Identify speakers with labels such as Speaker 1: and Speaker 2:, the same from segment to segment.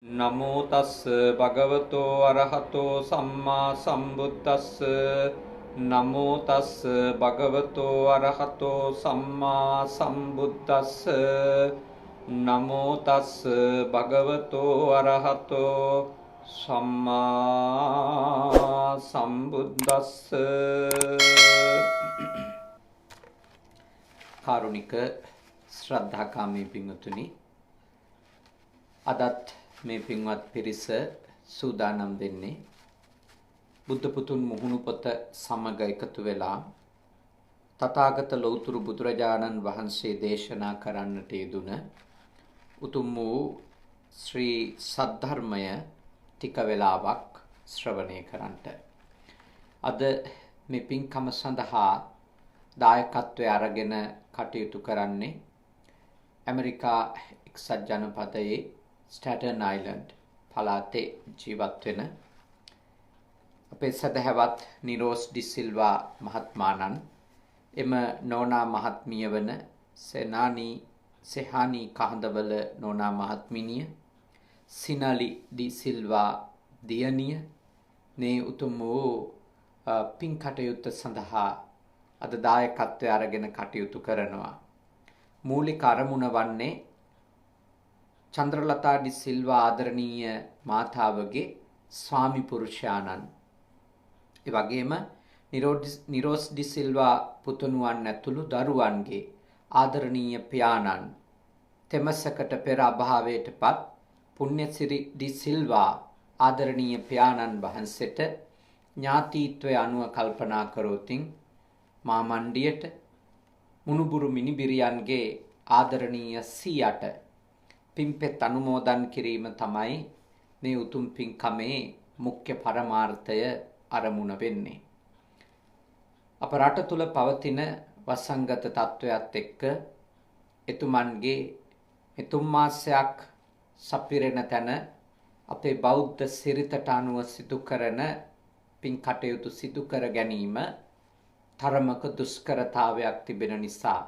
Speaker 1: නමෝ තස්ස භගවතෝ අරහතෝ සම්මා සම්බුද්දස්ස නමෝ තස්ස භගවතෝ අරහතෝ සම්මා සම්බුද්දස්ස නමෝ තස්ස භගවතෝ අරහතෝ සම්මා සම්බුද්දස්ස කාරුණික ශ්‍රද්ධාකාමී පින්වතුනි, අදත් මේ පින්වත් පිරිස සූදානම් වෙන්නේ බුද්ධ පුතුන් මුහුණු පොත සමග එකතු වෙලා තථාගත ලෞතුරු බුදුරජාණන් වහන්සේ දේශනා කරන්නට යෙදුන උතුම් වූ ශ්‍රී සද්ධර්මය ටික වෙලාවක් ශ්‍රවණය කරන්නට. අද මේ පින්කම සඳහා දායකත්වයේ අරගෙන කටයුතු කරන්නේ ඇමරිකා එක්සත් ජනපදයේ ස්ටැටන් අයිලන්ඩ් පළාතේ ජීවත් වෙන අපේ සදහැවත් නිරෝස් ඩිසිල්වා මහත්මාණන්, එම නෝනා මහත්මිය වන සෙහානි කහඳවල නෝනා මහත්මිනිය, සිනලි ඩිසිල්වා දියණිය මේ උතුම් වූ පින් කටයුත්ත සඳහා අද දායකත්වයේ අරගෙන කටයුතු කරනවා. මූලික අරමුණ වන්නේ චන්ද්‍රලතා ඩිසිල්වා ආදරණීය මාතාවගේ ස්වාමි පුරුෂයාණන්, ඒ වගේම නිරෝස් ඩිසිල්වා පුතුණුවන් ඇතුළු දරුවන්ගේ ආදරණීය පියාණන්, තෙමසකට පෙර අභාවයටපත් පුණ්‍යසිරි ඩිසිල්වා ආදරණීය පියාණන් වහන්සේට ඥාතීත්වය අනුව කල්පනා කරෝතින් මාමණ්ඩියට මුණුබුරු මිනිබිරියන්ගේ ආදරණීය සියට පින්පෙත් අනුමෝදන් කිරීම තමයි මේ උතුම් පින්කමේ මුඛ්‍ය පරමාර්ථය අරමුණ වෙන්නේ. අප රට තුල පවතින වසංගත තත්වයක් එක්ක එතුමන්ගේ තුන් මාසයක් සපිරෙන තැන අපේ බෞද්ධ සිරිතට අනුව සිදු කරන පින් කටයුතු සිදු කර ගැනීම තරමක දුෂ්කරතාවයක් තිබෙන නිසා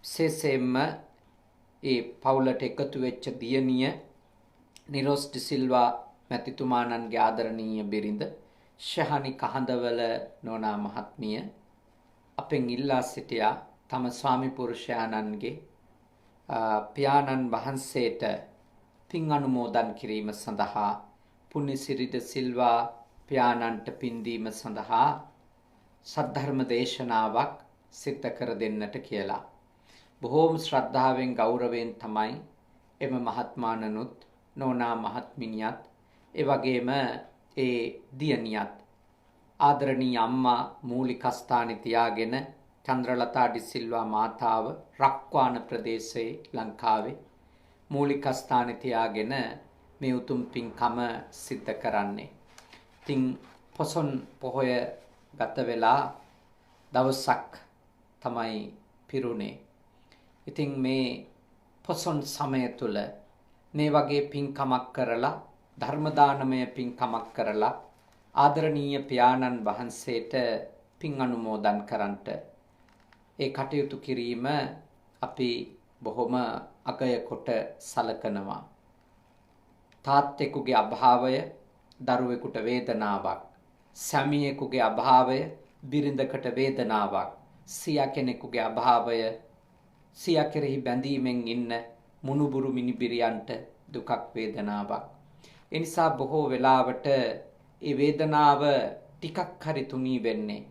Speaker 1: විශේෂයෙන්ම ඒ පවුලට එකතු වෙච්ච දියණිය නිරෝස් ඩිසිල්වා මැතිතුමාණන්ගේ ආදරණීය බිරිඳ ශහනි කහඳවල නෝනා මහත්මිය අපෙන් ඉල්ලා සිටියා තම ස්වාමි පුරුෂයාණන්ගේ පියාණන් වහන්සේට පින් අනුමෝදන් කිරීම සඳහා පුණ්‍යසිරි ඩිසිල්වා පියාණන්ට පින් දීම සඳහා සද්ධර්ම දේශනාවක් සිද්ධ කර දෙන්නට කියලා. බොහෝම ශ්‍රද්ධාවෙන් ගෞරවයෙන් තමයි එම මහත්මාණනුත් නෝනා මහත්මිනියත් ඒ වගේම ඒ දියණියත් ආදරණීය අම්මා මූලිකස්ථානයේ තියාගෙන චන්ද්‍රලතා ඩිසිල්වා මාතාව රක්වාන ප්‍රදේශයේ ලංකාවේ මූලිකස්ථානයේ තියාගෙන මේ උතුම් පින්කම සිද්ධ කරන්නේ. ඉතින් පොසොන් පොහොය ගත වෙලා දවසක් තමයි පිරුණේ. ඉතින් මේ පොසොන් සමය තුල මේ වගේ පින්කමක් කරලා ධර්ම දානමය පින්කමක් කරලා ආදරණීය පියාණන් වහන්සේට පින් අනුමෝදන් කරන්නට ඒ කටයුතු කිරීම අපි බොහොම අගය කොට සලකනවා. තාත්තෙකුගේ අභාවය දරුවෙකුට වේදනාවක්, සැමියෙකුගේ අභාවය බිරිඳකට වේදනාවක්, සියා කෙනෙකුගේ අභාවය සියා කෙරෙහි බැඳීමෙන් ඉන්න මුණුබුරු මිනිබිරියන්ට දුකක් වේදනාවක්. ඒ නිසා බොහෝ වෙලාවට ඒ වේදනාව ටිකක් හරි තුනී වෙන්නේ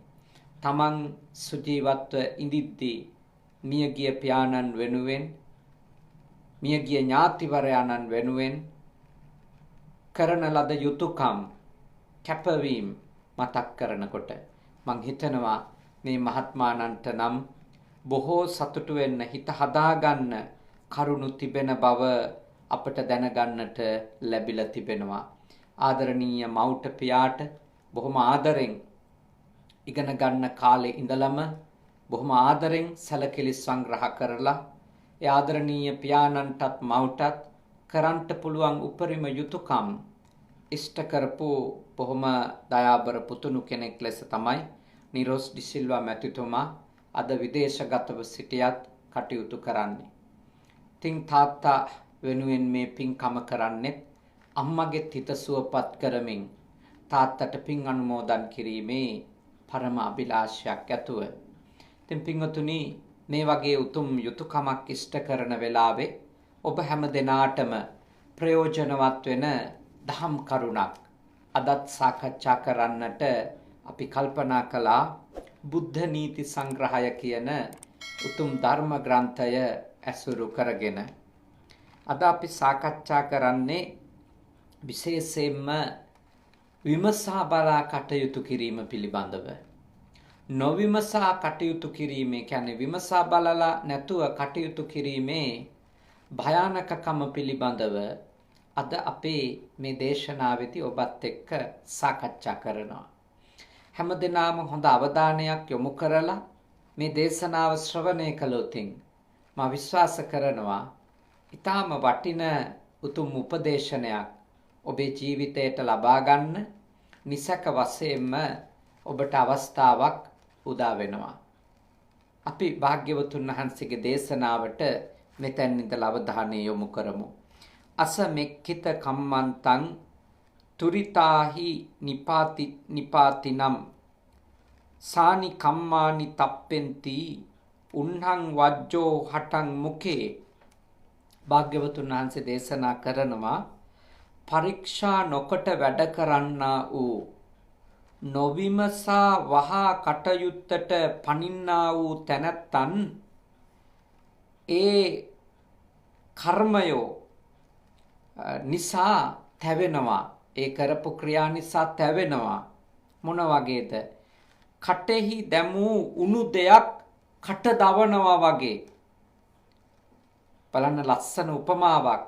Speaker 1: තමන් සුජීවත්ව ඉඳිද්දී මියගිය පියාණන් වෙනුවෙන්, මියගිය ඥාතිවරයාණන් වෙනුවෙන් කරන ලද යුතුයකම් කැපවීම මතක් කරනකොට මං හිතනවා මේ මහත්මාණන්ට නම් බොහෝ සතුටු වෙන්න, හිත හදාගන්න කරුණු තිබෙන බව අපට දැනගන්නට ලැබිලා තිබෙනවා. ආදරණීය මව්ට පියාට බොහොම ආදරෙන් ඉගෙන ගන්න කාලේ ඉඳලම බොහොම ආදරෙන් සැලකිලි සංග්‍රහ කරලා ඒ ආදරණීය පියාණන්ටත් මව්ටත් කරන්ට පුළුවන් උපරිම යුතුයකම් ඉෂ්ට කරපු බොහොම දයාබර පුතුණු කෙනෙක් ලෙස තමයි නිරෝස් ඩිසිල්වා මැතිතුමා අද විදේශගතව සිටියත් කටයුතු කරන්නේ. ඉතින් තාත්තා වෙනුවෙන් මේ පින්කම කරන්නේ අම්මගේ හිත සුවපත් කරමින් තාත්තට පින් අනුමෝදන් කිරීමේ පරම අභිලාෂයක් ඇතුව. ඉතින් පින්වතුනි මේ වගේ උතුම් යුතුයකමක් ඉෂ්ට කරන වෙලාවේ ඔබ හැම දිනාටම ප්‍රයෝජනවත් වෙන දහම් කරුණක් අදත් සාකච්ඡා කරන්නට අපි කල්පනා කළා. බුද්ධ නීති සංග්‍රහය කියන උතුම් ධර්ම ග්‍රන්ථය ඇසුරු කරගෙන අද අපි සාකච්ඡා කරන්නේ විශේෂයෙන්ම විමසා බලා කටයුතු කිරීම පිළිබඳව. නොවිමසා කටයුතු කිරීමේ කියන්නේ විමසා බලලා නැතුව කටයුතු කිරීමේ භයානකකම පිළිබඳව අද අපේ මේ දේශනාවේදී ඔබත් එක්ක සාකච්ඡා කරනවා. හැමදෙනාම හොඳ අවධානයක් යොමු කරලා මේ දේශනාව ශ්‍රවණය කළොතින් මා විශ්වාස කරනවා ඊටාම වටින උතුම් උපදේශනයක් ඔබේ ජීවිතයට ලබා ගන්න නිසක වශයෙන්ම ඔබට අවස්ථාවක් උදා වෙනවා. අපි භාග්‍යවතුන් වහන්සේගේ දේශනාවට මෙතෙන් ඉඳලා අවධානය යොමු කරමු. අසමෙක්කිත කම්මන්තං තුරිතාහි නිපාතිනම් සානි කම්මානි තප්පෙන්ති උන්හං වජ්ජෝ හටං මුකේ. භාග්‍යවතුන් වහන්සේ දේශනා කරනවා පරීක්ෂා නොකොට වැඩ කරන්නා වූ නොවිමසා වහා කටයුත්තට පනින්නා වූ තැනැත්තන් ඒ කර්මයෝ නිසා තැවෙනවා. ඒ කරපු ක්‍රියා නිසා තැවෙනවා. මොන වගේද? කටෙහි දැමූ උණු දෙයක් කට දවනවා වගේ. බලන්න ලස්සන උපමාවක්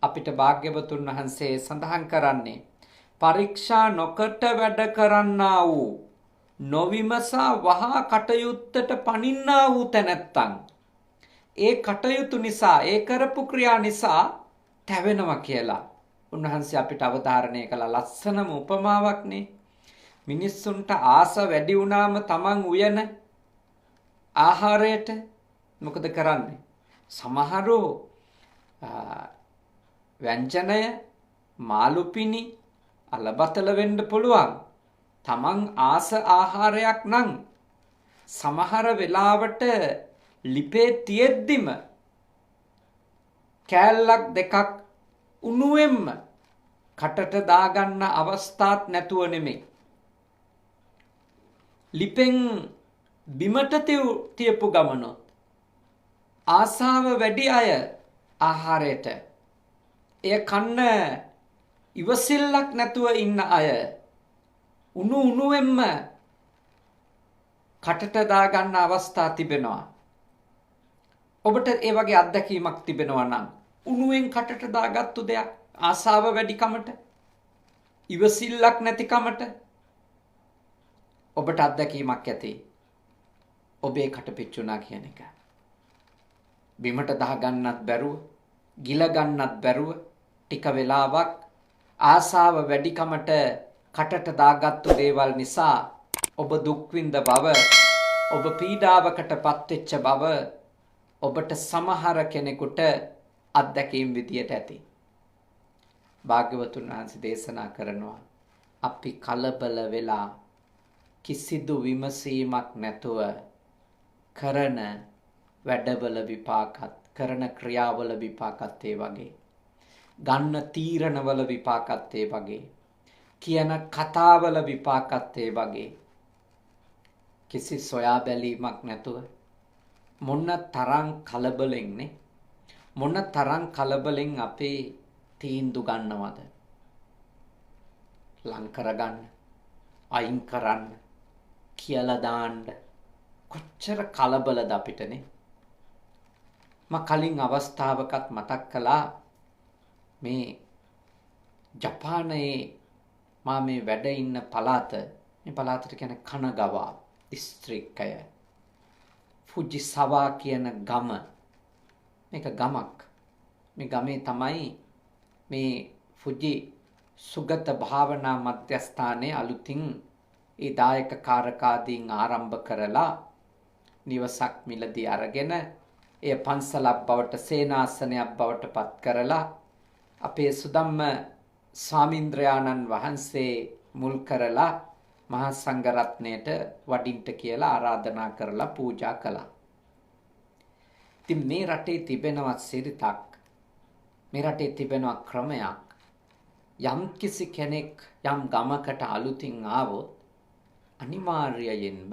Speaker 1: අපිට භාග්‍යවතුන් වහන්සේ සඳහන් කරන්නේ. පරීක්ෂා නොකොට වැඩ කරන්නා වූ නොවිමසා වහා කටයුත්තට පනින්නා වූ තැනැත්තන් ඒ කටයුතු නිසා ඒ කරපු ක්‍රියා නිසා තැවෙනවා කියලා උන්වහන්සේ අපිට අවධාරණය කළ ලස්සනම උපමාවක්නේ. මිනිස්සුන්ට ආස වැඩි වුණාම තමන් උයන ආහාරයට මොකද කරන්නේ? සමහරු ව්‍යංජනය මාළුපිණි අලබතල වෙන්න පුළුවන්. තමන් ආස ආහාරයක් නම් සමහර වෙලාවට ලිපේ තියෙද්දිම කෑල්ලක් දෙකක් උණුවෙන්ම කටට දාගන්න අවස්ථාවක් නැතුව නෙමෙයි. ලිපෙන් බිමට තියපු ගමනොත් ආසාව වැඩි අය ආහාරයට එය කන්න ඉවසිල්ලක් නැතුව ඉන්න අය උණුවෙන්ම කටට දාගන්න අවස්ථා තිබෙනවා. ඔබට ඒ වගේ අත්දැකීමක් තිබෙනවා නම් උණුවෙන් කටට දාගත්තු දෙයක් ආසාව වැඩිකමට ඉවසිල්ලක් නැතිකමට ඔබට අත්දැකීමක් ඇති. ඔබේ කට පිච්චුණා කියන එක. බිමට දාගන්නත් බැරුව, ගිල ගන්නත් බැරුව ටික වෙලාවක් ආසාව වැඩිකමට කටට දාගත්තු දේවල් නිසා ඔබ දුක් විඳ බව, ඔබ පීඩාවකට පත්වෙච්ච බව ඔබට සමහර කෙනෙකුට අත්දැකීම් විදියට ඇති. භාග්‍යවතුන් වහන්සේ දේශනා කරනවා අපි කලබල වෙලා කිසිදු විමසීමක් නැතුව කරන වැඩවල විපාකත්, කරන ක්‍රියාවල විපාකත් ඒ වගේ, ගන්න තීරණවල විපාකත් ඒ වගේ, කියන කතාවල විපාකත් ඒ වගේ. කිසි සොයා බැලීමක් නැතුව මොන තරම් කලබලෙන්නේ, මොන තරම් කලබලෙන් අපේ තීන්දුව ගන්නවද? ලං කරගන්න, අයින් කරන්න, කියලා දාන්න කොච්චර කලබලද අපිටනේ. මම කලින් අවස්ථාවකත් මතක් කළා මේ ජපානයේ මා මේ වැඩ ඉන්න පළාත, මේ පළාතට කියන්නේ කනගවා දිස්ත්‍රික්කය, ෆුජිසාවා කියන ගම. මේක ගමක්. මේ ගමේ තමයි මේ ෆුජි සුගත භාවනා මධ්‍යස්ථානයේ අලුතින් ඒ දායක කාරකාදීන් ආරම්භ කරලා නිවසක් මිලදී අරගෙන එය පන්සලක් බවට, සේනාසනයක් බවට පත් කරලා අපේ සුදම්ම ස්වාමීන්ද්‍රයාණන් වහන්සේ මුල් කරලා මහා සංඝරත්නයට වඩින්ට කියලා ආරාධනා කරලා පූජා කළා. ඉතින් මේ රටේ තිබෙනවා සිරිතක්, මේ රටේ තිබෙනවා ක්‍රමයක්. යම් කිසි කෙනෙක් යම් ගමකට අලුතින් ආවොත් අනිවාර්යයෙන්ම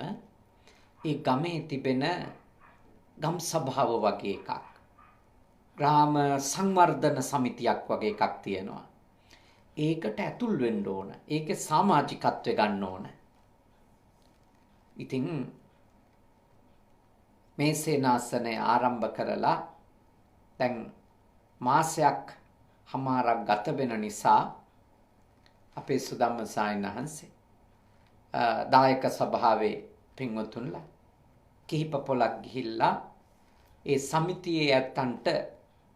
Speaker 1: ඒ ගමේ තිබෙන ගම් සභාව වගේ එකක්, ග්‍රාම සංවර්ධන සමිතියක් වගේ එකක් තියෙනවා. ඒකට ඇතුල් වෙන්න ඕන. ඒකේ සමාජිකත්වය ගන්න ඕන. ඉතින් මේ සේනාසනය ආරම්භ කරලා දැන් මාසයක් හමාරක් ගත වෙන නිසා අපේ සුදම්ම සායනහන්සේ දායක සභාවේ පින්වතුන්ලා කිහිප පොලක් ගිහිල්ලා ඒ සමිතියේ ඇත්තන්ට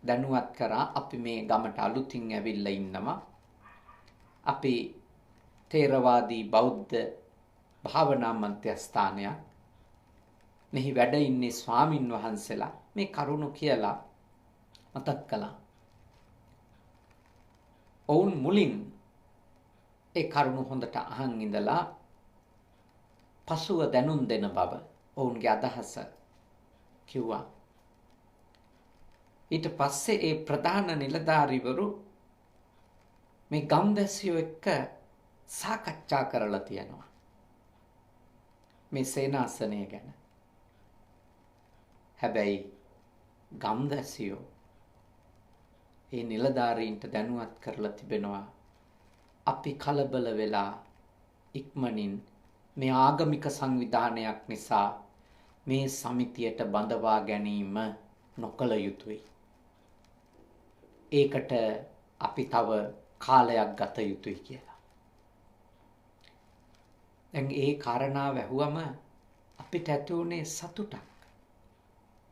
Speaker 1: දැනුවත් කරා අපි මේ ගමට අලුතින් ඇවිල්ලා ඉන්නවා. අපි තේරවාදී බෞද්ධ භාවනා මධ්‍යස්ථානයක්. මෙහි වැඩ ඉන්නේ ස්වාමින් වහන්සේලා. මේ කරුණු කියලා මතක් කළා. ඔවුන් මුලින් ඒ කරුණු හොඳට අහන් ඉඳලා පසුව දැනුම් දෙන බව ඔවුන්ගේ අදහස කිව්වා. ඊට පස්සේ ඒ ප්‍රධාන නිලධාරීවරු මේ ගම්වැසියෝ එක්ක සාකච්ඡා කරලා තියෙනවා මේ සේනාසනය ගැන. හැබැයි ගම්වැසියෝ ඒ නිලධාරීන්ට දැනුවත් කරලා තිබෙනවා අපි කලබල වෙලා ඉක්මනින් මේ ආගමික සංවිධානයක් නිසා මේ සමිතියට බඳවා ගැනීම නොකළ යුතුයි. ඒකට අපි තව කාලයක් ගත යුතුයි කියලා. දැන් ඒ කාරණාව ඇහුවම අපිට ඇති වුණේ සතුටක්,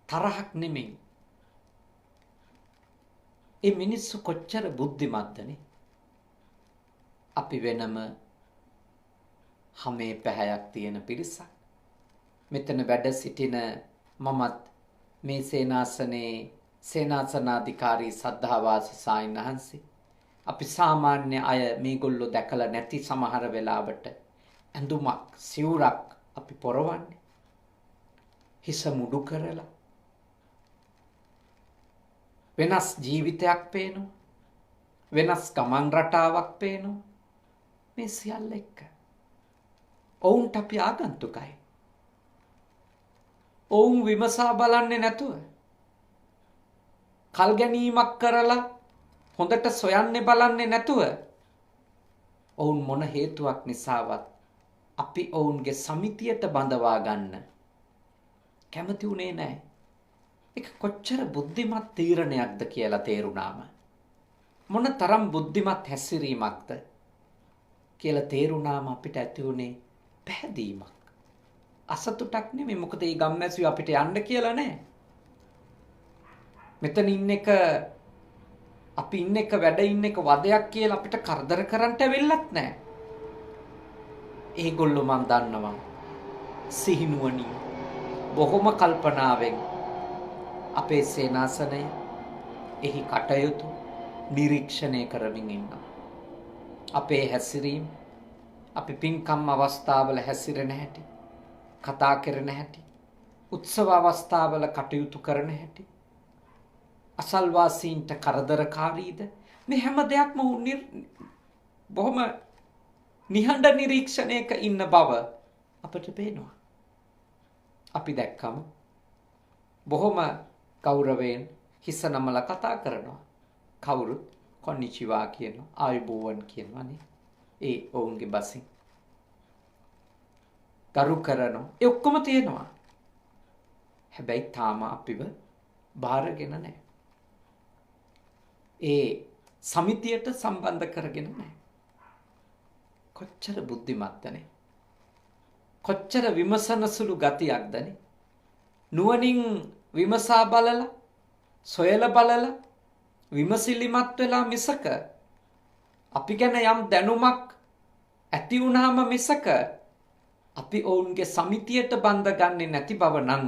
Speaker 1: තරහක් නෙමෙයි. ඒ මිනිස්සු කොච්චර බුද්ධිමත්දනේ. අපි වෙනම හැමේ පැහැයක් තියෙන පිරිසක්. මෙතන වැඩ සිටින මමත් මේ සේනාසනේ සේනාසනාධිකාරී සද්ධාවාස සායනහන්සේ අපි සාමාන්‍ය අය මේගොල්ලෝ දැකලා නැති සමහර වෙලාවට ඇඳුමක් සිවුරක් අපි පොරවන්නේ. හිස මුඩු කරලා වෙනස් ජීවිතයක් පේනවා. වෙනස් ගමන් රටාවක් පේනවා. මේ සියල්ල එක්ක ඔවුන්ට අපි ආගන්තුකයි. ඔවුන් විමසා බලන්නේ නැතුව කල් ගැනීමක් කරලා හොඳට සොයන්නේ බලන්නේ නැතුව ඔවුන් මොන හේතුවක් නිසාවත් අපි ඔවුන්ගේ සමිතියට බඳවා ගන්න කැමති උනේ නැහැ. ඒක කොච්චර බුද්ධිමත් තීරණයක්ද කියලා තේරුණාම, මොන තරම් බුද්ධිමත් හැසිරීමක්ද කියලා තේරුණාම අපිට ඇති උනේ පැහැදීමක්. අසතුටක් නෙමෙයි. මොකද මේ ගම්මැසියෝ අපිට යන්න කියලා නැහැ. මෙතන ඉන්න එක අපි ඉන්න එක වැඩ ඉන්න එක වදයක් කියලා අපිට කරදර කරන්නට වෙලත් නැහැ. ඒගොල්ලෝ මන් දන්නවා සිහිනුවණින් බොහොම කල්පනාවෙන් අපේ සේනාසනය එහි කටයුතු නිරීක්ෂණය කරමින් ඉන්නවා. අපේ හැසිරීම, අපි පින්කම් අවස්ථාවල හැසිරෙන හැටි, කතා කරන හැටි, උත්සව අවස්ථාවල කටයුතු කරන හැටි, අසල්වාසීන්ට කරදරකාරීද, මේ හැම දෙයක්ම බොහොම නිහඬ නිරීක්ෂණයක ඉන්න බව අපට පේනවා. අපි දැක්කම බොහොම ගෞරවයෙන් හිස නමලා කතා කරනවා. කවුරුත් කොන්නිචිවා කියනවා, ආයුබෝවන් කියනවානේ. ඒ ඔවුන්ගේ බසින් ගරු කරනවා. ඒ ඔක්කොම තියෙනවා. හැබැයි තාම අපිව බාරගෙන නැහැ. ඒ සමිතියට සම්බන්ධ කරගෙන නැහැ. කොච්චර බුද්ධිමත්දනේ. කොච්චර විමසන සුළු ගතියක්දනේ. නුවණින් විමසා බලලා, සොයලා බලලා, විමසිලිමත් වෙලා මිසක අපි ගැන යම් දැනුමක් ඇති වුණාම මිසක අපි ඔවුන්ගේ සමිතියට බඳ ගන්නේ නැති බව නම්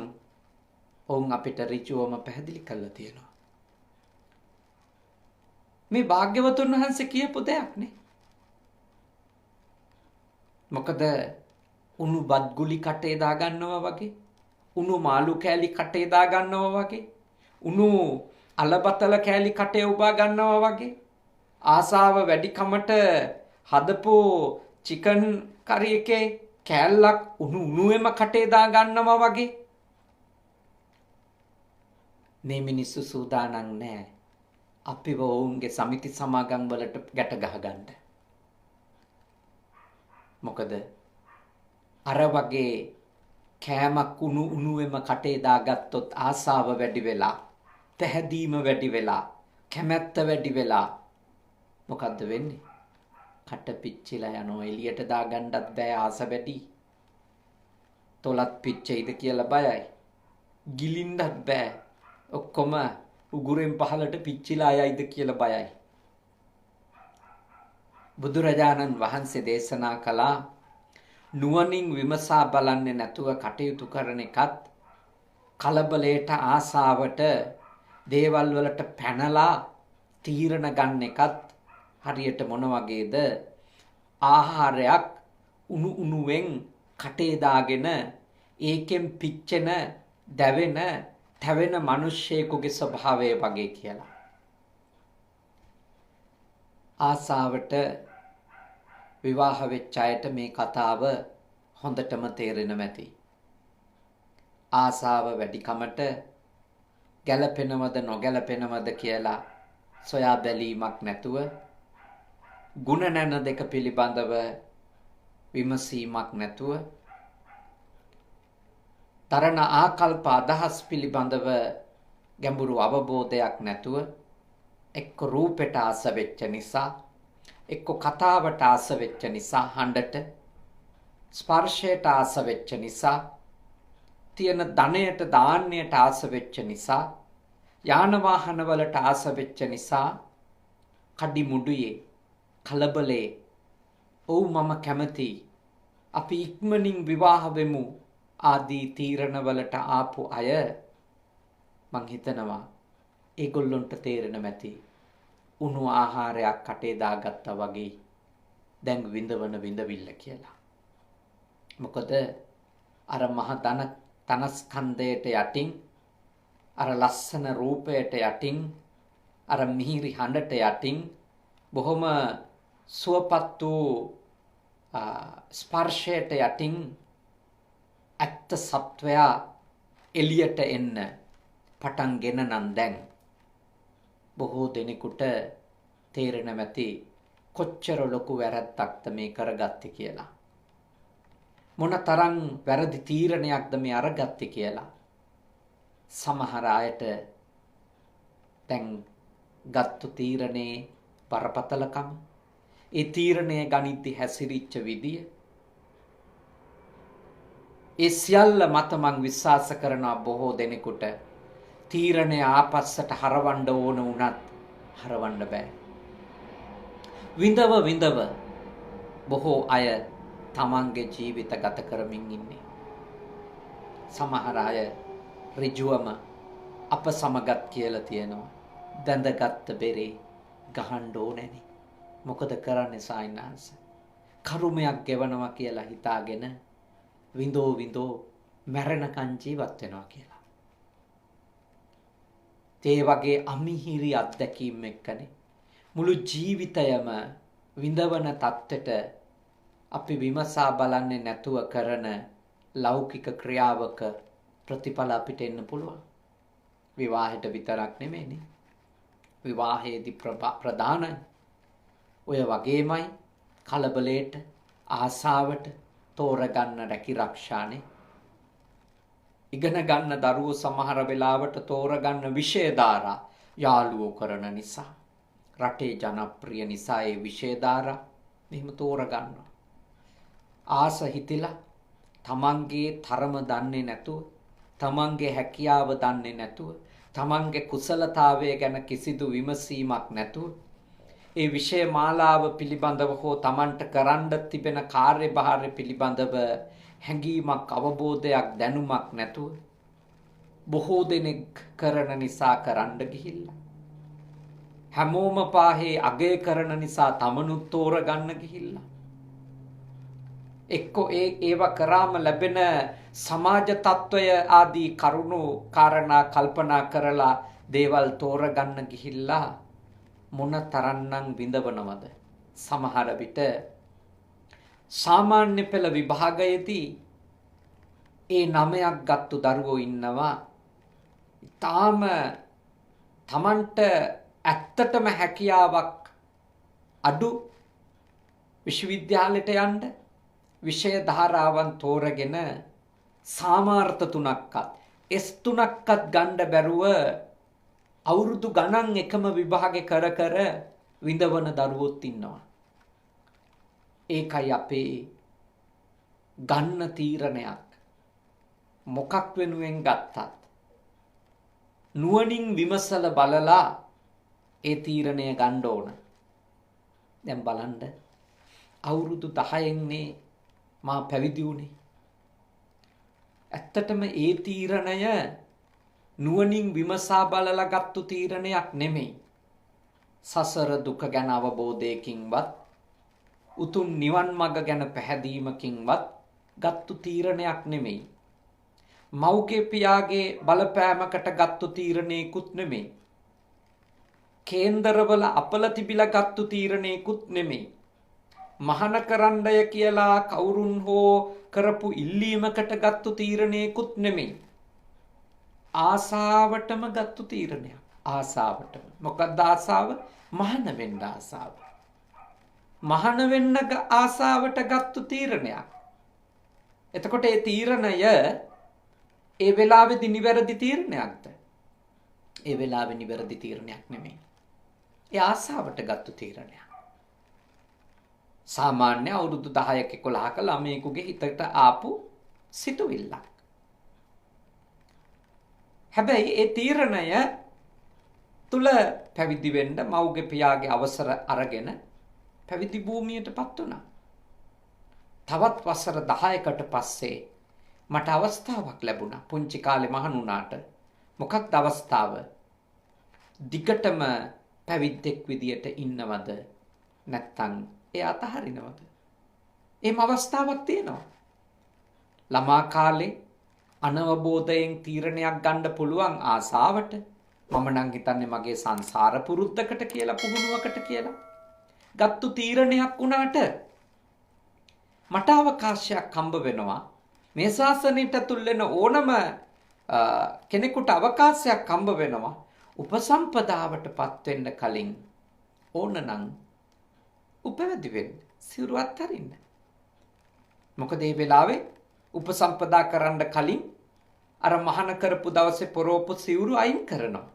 Speaker 1: ඔවුන් අපිට ඍජුවම පැහැදිලි කරලා තියෙනවා. මේ භාග්‍යවතුන් වහන්සේ කියපු දෙයක් නේ. මොකද උණු බත් ගුලි කටේ දා ගන්නවා වගේ, උණු මාළු කෑලි කටේ දා ගන්නවා වගේ, උණු අලබතල කෑලි කටේ උබා ගන්නවා වගේ, ආසාව වැඩි කමට හදපු චිකන් කරි එකේ කෑල්ලක් උණුවෙම කටේ දා ගන්නවා වගේ මේ මිනිස්සු සූදානම් නැහැ අපිව ඔවුන්ගේ සමිති සමාගම් වලට ගැට ගහගන්න. මොකද අර වගේ කෑමක් උණුවෙම කටේ දාගත්තොත් ආසාව වැඩි වෙලා, පැහැදීම වැඩි වෙලා, කැමැත්ත වැඩි වෙලා මොකද්ද වෙන්නේ? කට පිච්චිලා යනවා. එළියට දාගන්නත් බෑ, ආස වැඩි. තොලත් පිච්චෙයිද කියලා බයයි. ගිලින්නත් බෑ. ඔක්කොම උගුරෙන් පහලට පිච්චිලා යයිද කියලා බයයි. බුදුරජාණන් වහන්සේ දේශනා කළා නුවණින් විමසා බලන්නේ නැතුව කටයුතු කරන එකත්, කලබලයට ආසාවට දේවල් වලට පැනලා තීරණ ගන්න එකත් හරියට මොන වගේද? ආහාරයක් උණුවෙන් කටේ දාගෙන ඒකෙන් පිච්චෙන, දැවෙන, තැවෙන මිනිස්සෙකුගේ ස්වභාවය වගේ කියලා. ආසාවට විවාහ වෙච්ච අයට මේ කතාව හොඳටම තේරෙනවා ඇති. ආසාව වැඩි කමට ගැළපෙනවද නොගැළපෙනවද කියලා සොයා බැලීමක් නැතුව, ගුණ නැන දෙක පිළිබඳව විමසීමක් නැතුව, තරණ ආකල්ප අදහස් පිළිබඳව ගැඹුරු අවබෝධයක් නැතුව, එක්ක රූපෙට ආස වෙච්ච නිසා, එක්ක කතාවට ආස වෙච්ච නිසා, හඬට ස්පර්ශයට ආස වෙච්ච නිසා, තියෙන ධනයට දාන්නයට ආස වෙච්ච නිසා, යාන වාහන වලට ආස වෙච්ච නිසා, කඩි මුඩුයේ කලබලේ ඔව් මම කැමතියි, අපි ඉක්මනින් විවාහ වෙමු ආදී තීරණවලට ආපු අය මං හිතනවා ඒගොල්ලොන්ට තේරෙන මැති උණු ආහාරයක් කටේ දාගත්තා වගේ දැන් විඳවන විඳවිල්ල කියලා. මොකද අර මහ තනස්කන්ධයට යටින්, අර ලස්සන රූපයට යටින්, අර මිහිරි හඬට යටින් බොහොම සුවපත් වූ ස්පර්ශයට යටින් ඇත්ත සත්වයා එළියට එන්න පටන්ගෙන නම් දැන් බොහෝ දෙනෙකුට තේරෙන මැති කොච්චර ලොකු වැරැද්දක්ද මේ කරගත්තේ කියලා. මොන තරම් වැරදි තීරණයක්ද මේ අරගත්තේ කියලා. සමහර අයට දැන් ගත්තු තීරණේ බරපතලකම, ඒ තීරණය ගනිද්දි හැසිරිච්ච විදිය, ඒ සියල්ල මත මං විශ්වාස කරනවා බොහෝ දෙනෙකුට තීරණය ආපස්සට හරවන්න ඕන වුණත් හරවන්න බෑ. විඳව බොහෝ අය තමන්ගේ ජීවිත ගත කරමින් ඉන්නේ. සමහර අය ඍජුවම අප සමගත් කියලා තියෙනවා. දැඳගත්ත බෙරේ ගහන්න ඕනේනේ. මොකද කරන්නේ සායනාංශ? කරුමයක් ගෙවනවා කියලා හිතාගෙන විඳෝ මැරෙනකන් ජීවත් වෙනවා කියලා. ඒ වගේ අමිහිරි අත්දැකීම් එක්කනේ මුළු ජීවිතයම විඳවන තත්ත්වයට අපි විමසා බලන්නේ නැතුව කරන ලෞකික ක්‍රියාවක ප්‍රතිඵල අපිට එන්න පුළුවන්. විවාහයට විතරක් නෙමෙයිනේ. විවාහයේදී ප්‍රධානයි. ඔය වගේමයි කලබලයට, ආසාවට තෝරගන්න රැකිරක්ෂානේ. ඉගෙන ගන්න දරුවෝ සමහර වෙලාවට තෝරගන්න විෂය ධාරා යාළුවෝ කරන නිසා, රටේ ජනප්‍රිය නිසා ඒ විෂය ධාරා මෙහෙම තෝරගන්නවා. ආස හිතිලා තමන්ගේ තරම දන්නේ නැතුව, තමන්ගේ හැකියාව දන්නේ නැතුව, තමන්ගේ කුසලතාවය ගැන කිසිදු විමසීමක් නැතුව, ඒ විෂය මාලාව පිළිබඳව හෝ තමන්ට කරන්න තිබෙන කාර්යභාරය පිළිබඳව හැඟීමක්, අවබෝධයක්, දැනුමක් නැතුව බොහෝ දෙනෙක් කරන නිසා කරන්න ගිහිල්ලා හැමෝම පාහේ අගය කරන නිසා තමනුත් තෝරගන්න ගිහිල්ලා. එක්කෝ ඒව කරාම ලැබෙන සමාජ තත්වය ආදී කරුණු කාරණා කල්පනා කරලා දේවල් තෝරගන්න ගිහිල්ලා මොන තරම්නම් විඳවනවද. සමහර විට සාමාන්‍ය පෙළ විභාගයේදී ඒ 9ක් ගත්තු දරුවෝ ඉන්නවා. තාම තමන්ට ඇත්තටම හැකියාවක් අඩු විශ්වවිද්‍යාලයට යන්න විෂය ධාරාවන් තෝරගෙන සාමාර්ථ 3ක්වත් S3ක්වත් ගන්න බැරුව අවුරුදු ගණන් එකම විභාගේ කර විඳවන දරුවොත් ඉන්නවා. ඒකයි අපේ ගන්න තීරණයක් මොකක් වෙනුවෙන් ගත්තත් නුවණින් විමසලා බලලා ඒ තීරණය ගන්න ඕන. දැන් බලන්න අවුරුදු 10න්නේ මා පැවිදි වුණේ. ඇත්තටම ඒ තීරණය නුවණින් විමසා බලලා ගත්තු තීරණයක් නෙමෙයි. සසර දුක ගැන අවබෝධයකින්වත් උතුම් නිවන් මඟ ගැන පැහැදීමකින්වත් ගත්තු තීරණයක් නෙමෙයි. මව්ගේ පියාගේ බලපෑමකට ගත්තු තීරණයකුත් නෙමෙයි. කේන්දරවල අපල තිබිලා ගත්තු තීරණයකුත් නෙමෙයි. මහාන කරන්නය කියලා කවුරුන් හෝ කරපු ඉල්ලීමකට ගත්තු තීරණයකුත් නෙමෙයි. ආසාවටම ගත්තු තීරණයක්. ආසාවටම. මොකක්ද ආසාව? මහාන වෙන්න ආසාව. මහාන වෙන්න ආසාවට ගත්තු තීරණයක්. එතකොට ඒ තීරණය ඒ වෙලාවේදී නිවැරදි තීරණයක්ද? ඒ වෙලාවේ නිවැරදි තීරණයක් නෙමෙයි. ඒ ආසාවට ගත්තු තීරණයක්. සාමාන්‍ය අවුරුදු 10ක 11ක ළමයෙකුගේ හිතට ආපු සිතුවිල්ලක්. හැබැයි ඒ තීරණය තුල පැවිදි වෙන්න මව්ගේ පියාගේ අවසර අරගෙන පැවිදි භූමියටපත් වුණා. තවත් වසර 10කට පස්සේ මට අවස්ථාවක් ලැබුණා. පුංචි කාලේ මහණුණාට. මොකක්ද අවස්ථාව? දිගටම පැවිද්දෙක් විදියට ඉන්නවද? නැත්තම් ඒ අතහරිනවද? එහෙම අවස්ථාවක් තියෙනවා. ළමා කාලේ අනවබෝධයෙන් තීරණයක් ගන්න පුළුවන් ආසාවට. මම නම් හිතන්නේ මගේ සංසාර පුරුද්දකට කියලා පුහුණුවකට කියලා. ගත්තු තීරණයක් වුණාට මට අවකාශයක් හම්බ වෙනවා. මේ ශාසනයට තුල් වෙන ඕනම කෙනෙකුට අවකාශයක් හම්බ වෙනවා. උපසම්පදාවටපත් වෙන්න කලින් ඕනනම් උපවැදි වෙන්න සිවුරු අත්හරින්න. මොකද මේ වෙලාවේ උපසම්පදා කරන්න කලින් අර මහාන කරපු දවසේ පොරොප්පු සිවුරු අයින් කරනවා.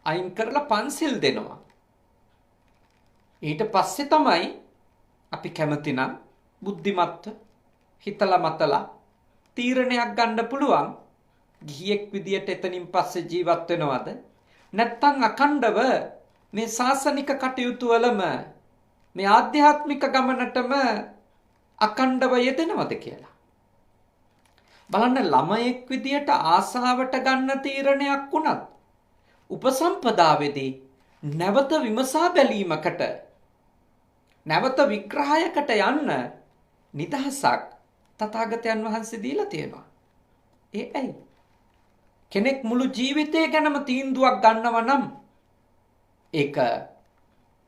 Speaker 1: අයින් කරලා පන්සිල් දෙනවා. ඊට පස්සේ තමයි අපි කැමති නම් බුද්ධිමත්ව හිතලා මතලා තීරණයක් ගන්න පුළුවන්. ගිහියෙක් විදියට එතනින් පස්සේ ජීවත් වෙනවද? නැත්නම් අඛණ්ඩව මේ ශාසනික කටයුතු වලම මේ ආධ්‍යාත්මික ගමනටම අඛණ්ඩව යෙදෙනවද කියලා. බලන්න ළමයෙක් විදියට ආසාවට ගන්න තීරණයක් වුණත් උපසම්පදාවේදී නැවත විමසා බැලීමකට නැවත විග්‍රහයකට යන්න නිදහසක් තථාගතයන් වහන්සේ දීලා තියෙනවා. ඒ ඇයි? කෙනෙක් මුළු ජීවිතය ගැනම තීන්දුවක් ගන්නව නම් ඒක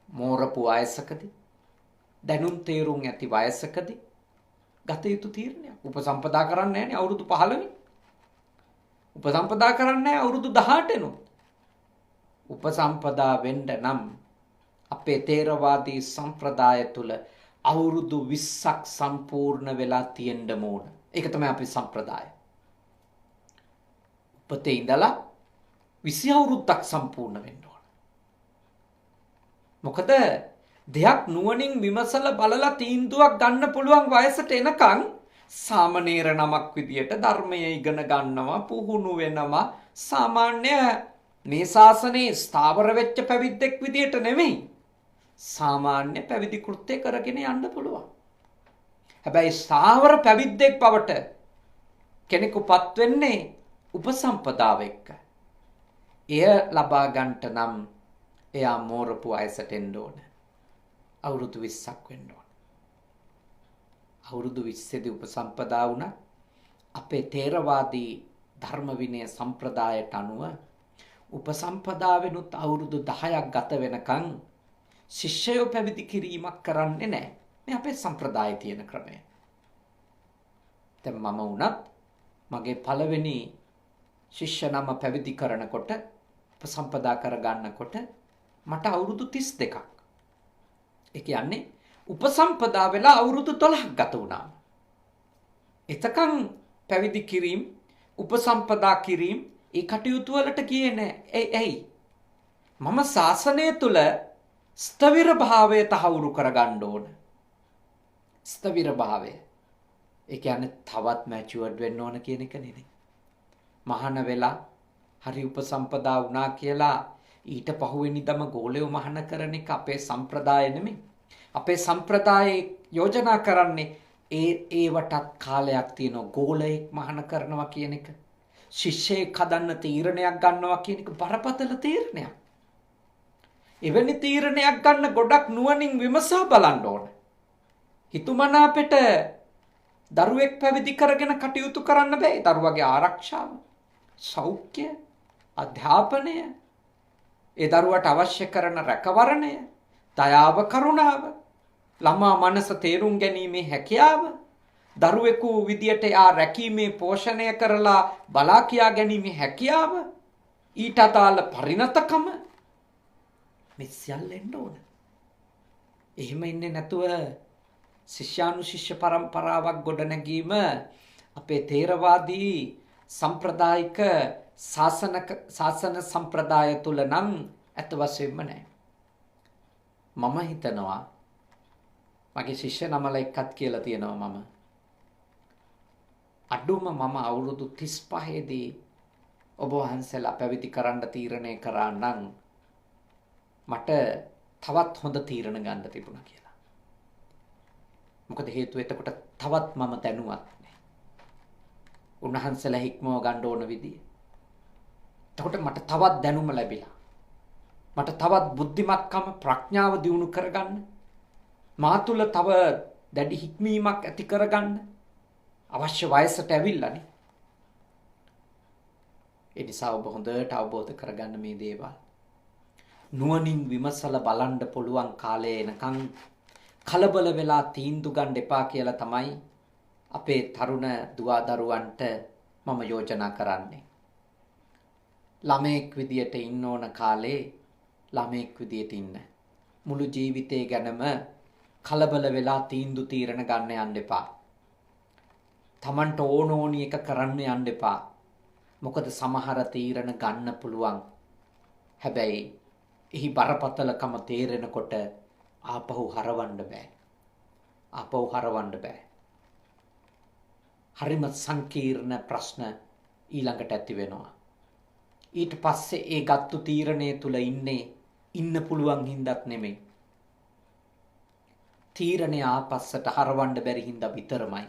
Speaker 1: මෝරපු වයසකදී දැනුම් තේරුම් ඇති වයසකදී ගත යුතු තීරණයක්. උපසම්පදා කරන්නේ නැහැ අවුරුදු 15. උපසම්පදා කරන්නේ අවුරුදු 18 නුත්. උපසම්පදා වෙන්න නම් අපේ තේරවාදී සම්ප්‍රදාය තුල අවුරුදු 20ක් සම්පූර්ණ වෙලා තියෙන්න ඕන. ඒක තමයි අපේ සම්ප්‍රදාය. උපතේ ඉඳලා 20 අවුරුද්දක් සම්පූර්ණ වෙන්න ඕන. මොකද දෙයක් නුවණින් විමසලා බලලා තීන්දුවක් ගන්න පුළුවන් වයසට එනකන් සාමණේර නමක් විදියට ධර්මය ඉගෙන ගන්නවා, පුහුණු වෙනවා. සාමාන්‍ය මේ ශාසනයේ ස්ථාවර වෙච්ච පැවිද්දෙක් විදියට නෙමෙයි. සාමාන්‍ය පැවිදි කෘත්‍ය කරගෙන යන්න පුළුවන්. හැබැයි ස්ථාවර පැවිද්දෙක් බවට කෙනෙකුපත් වෙන්නේ උපසම්පදාව එක්ක. එය ලබා ගන්නට නම් එයා මෝරපු වයසට එන්න ඕන. අවුරුදු 20ක් වෙන්න ඕන. අවුරුදු 20 දී උපසම්පදා වුණා. අපේ තේරවාදී ධර්ම විනය සම්ප්‍රදායට අනුව උපසම්පදා වෙනුත් අවුරුදු 10ක් ගත වෙනකන් ශිෂ්‍යයෝ පැවිදි කිරීමක් කරන්නේ නැහැ. මේ අපේ සම්ප්‍රදායේ තියෙන ක්‍රමය. දැන් මම වුණත් මගේ පළවෙනි ශිෂ්‍ය නම පැවිදි කරනකොට උපසම්පදා කර ගන්නකොට මට අවුරුදු 32ක්. ඒ කියන්නේ උපසම්පදා වෙලා අවුරුදු 12ක් ගත වුණා. එතකන් පැවිදි කිරීම, උපසම්පදා කිරීම ඒ කටයුතු වලට ගියේ නැහැ. ඇයි? මම ශාසනය තුල ස්ථවිර භාවය තහවුරු කරගන්න ඕන. ස්ථවිර භාවය. ඒ කියන්නේ තවත් මැචුවර්ඩ් වෙන්න ඕන කියන එක නෙමෙයි. මහාන වෙලා හරි උපසම්පදා වුණා කියලා ඊට පහුවෙනිදම ගෝලයෝ මහාන කරන එක අපේ සම්ප්‍රදාය නෙමෙයි. අපේ සම්ප්‍රදායේ යෝජනා කරන්නේ ඒවටත් කාලයක් තියෙනවා. ගෝලයෙක් මහාන කරනවා කියන එක, ශිෂ්‍යයෙක් හදන්න තීරණයක් ගන්නවා කියන එක බරපතල තීරණයක්. එවැනි තීරණයක් ගන්න ගොඩක් නුවණින් විමසා බලන්න ඕන. හිතුමනාපෙට දරුවෙක් පැවිදි කරගෙන කටයුතු කරන්න බෑ. දරුවගේ ආරක්ෂාව, සෞඛ්‍ය, අධ්‍යාපනය, ඒ දරුවට අවශ්‍ය කරන රැකවරණය, දයාව, කරුණාව, ළමා මනස තේරුම් ගැනීමේ හැකියාව, දරුවෙකු විදියට යා රැකීමේ පෝෂණය කරලා බලා කියා ගැනීමේ හැකියාව, ඊට අදාළ පරිණතකම මේ සියල්ල එන්න ඕන. එහෙම ඉන්නේ නැතුව ශිෂ්‍යානුශිෂ්‍ය පරම්පරාවක් ගොඩනැගීම අපේ තේරවාදී සම්ප්‍රදායික ශාසන සම්ප්‍රදාය තුල නම් ඇත්ත වශයෙන්ම නැහැ. මම හිතනවා මගේ ශිෂ්‍ය නමල එක්කත් කියලා තියෙනවා මම. අඩුම මම අවුරුදු 35 දී ඔබ වහන්සේලා පැවිදි කරන්න තීරණය කරා නම් මට තවත් හොඳ තීරණ ගන්න තිබුණා කියලා. මොකද හේතුව එතකොට තවත් මම දැනුවත් නේ. උන්වහන්සේලා හික්මව ගන්න ඕන විදිය. එතකොට මට තවත් දැනුම ලැබිලා. මට තවත් බුද්ධිමත්කම, ප්‍රඥාව දියුණු කරගන්න, මා තුළ තව දැඩි හික්මීමක් ඇති කරගන්න අවශ්‍ය වයසට ඇවිල්ලානේ. ඒ නිසා ඔබ හොඳට අවබෝධ කරගන්න මේ දේවල්. නුවණින් විමසලා බලන්න පුළුවන් කාලය එනකන් කලබල වෙලා තීන්දුව ගන්න එපා කියලා තමයි අපේ තරුණ දුවා දරුවන්ට මම යෝජනා කරන්නේ. ළමෙක් විදියට ඉන්න ඕන කාලේ ළමෙක් විදියට ඉන්න. මුළු ජීවිතේ ගැනම කලබල වෙලා තීන්දුව තීරණ ගන්න යන්න එපා. Tamanට ඕනෝනි එක කරන්න යන්න එපා. මොකද සමහර තීරණ ගන්න පුළුවන්. හැබැයි එහි බරපතලකම තේරෙනකොට ආපහු හරවන්න බෑ. ආපහු හරවන්න බෑ. හරිම සංකීර්ණ ප්‍රශ්න ඊළඟට ඇති වෙනවා. ඊට පස්සේ ඒ ගත්තු තීරණය තුල ඉන්න පුළුවන් හින්දාත් නෙමෙයි. තීරණය ආපස්සට හරවන්න බැරි හින්දා විතරමයි.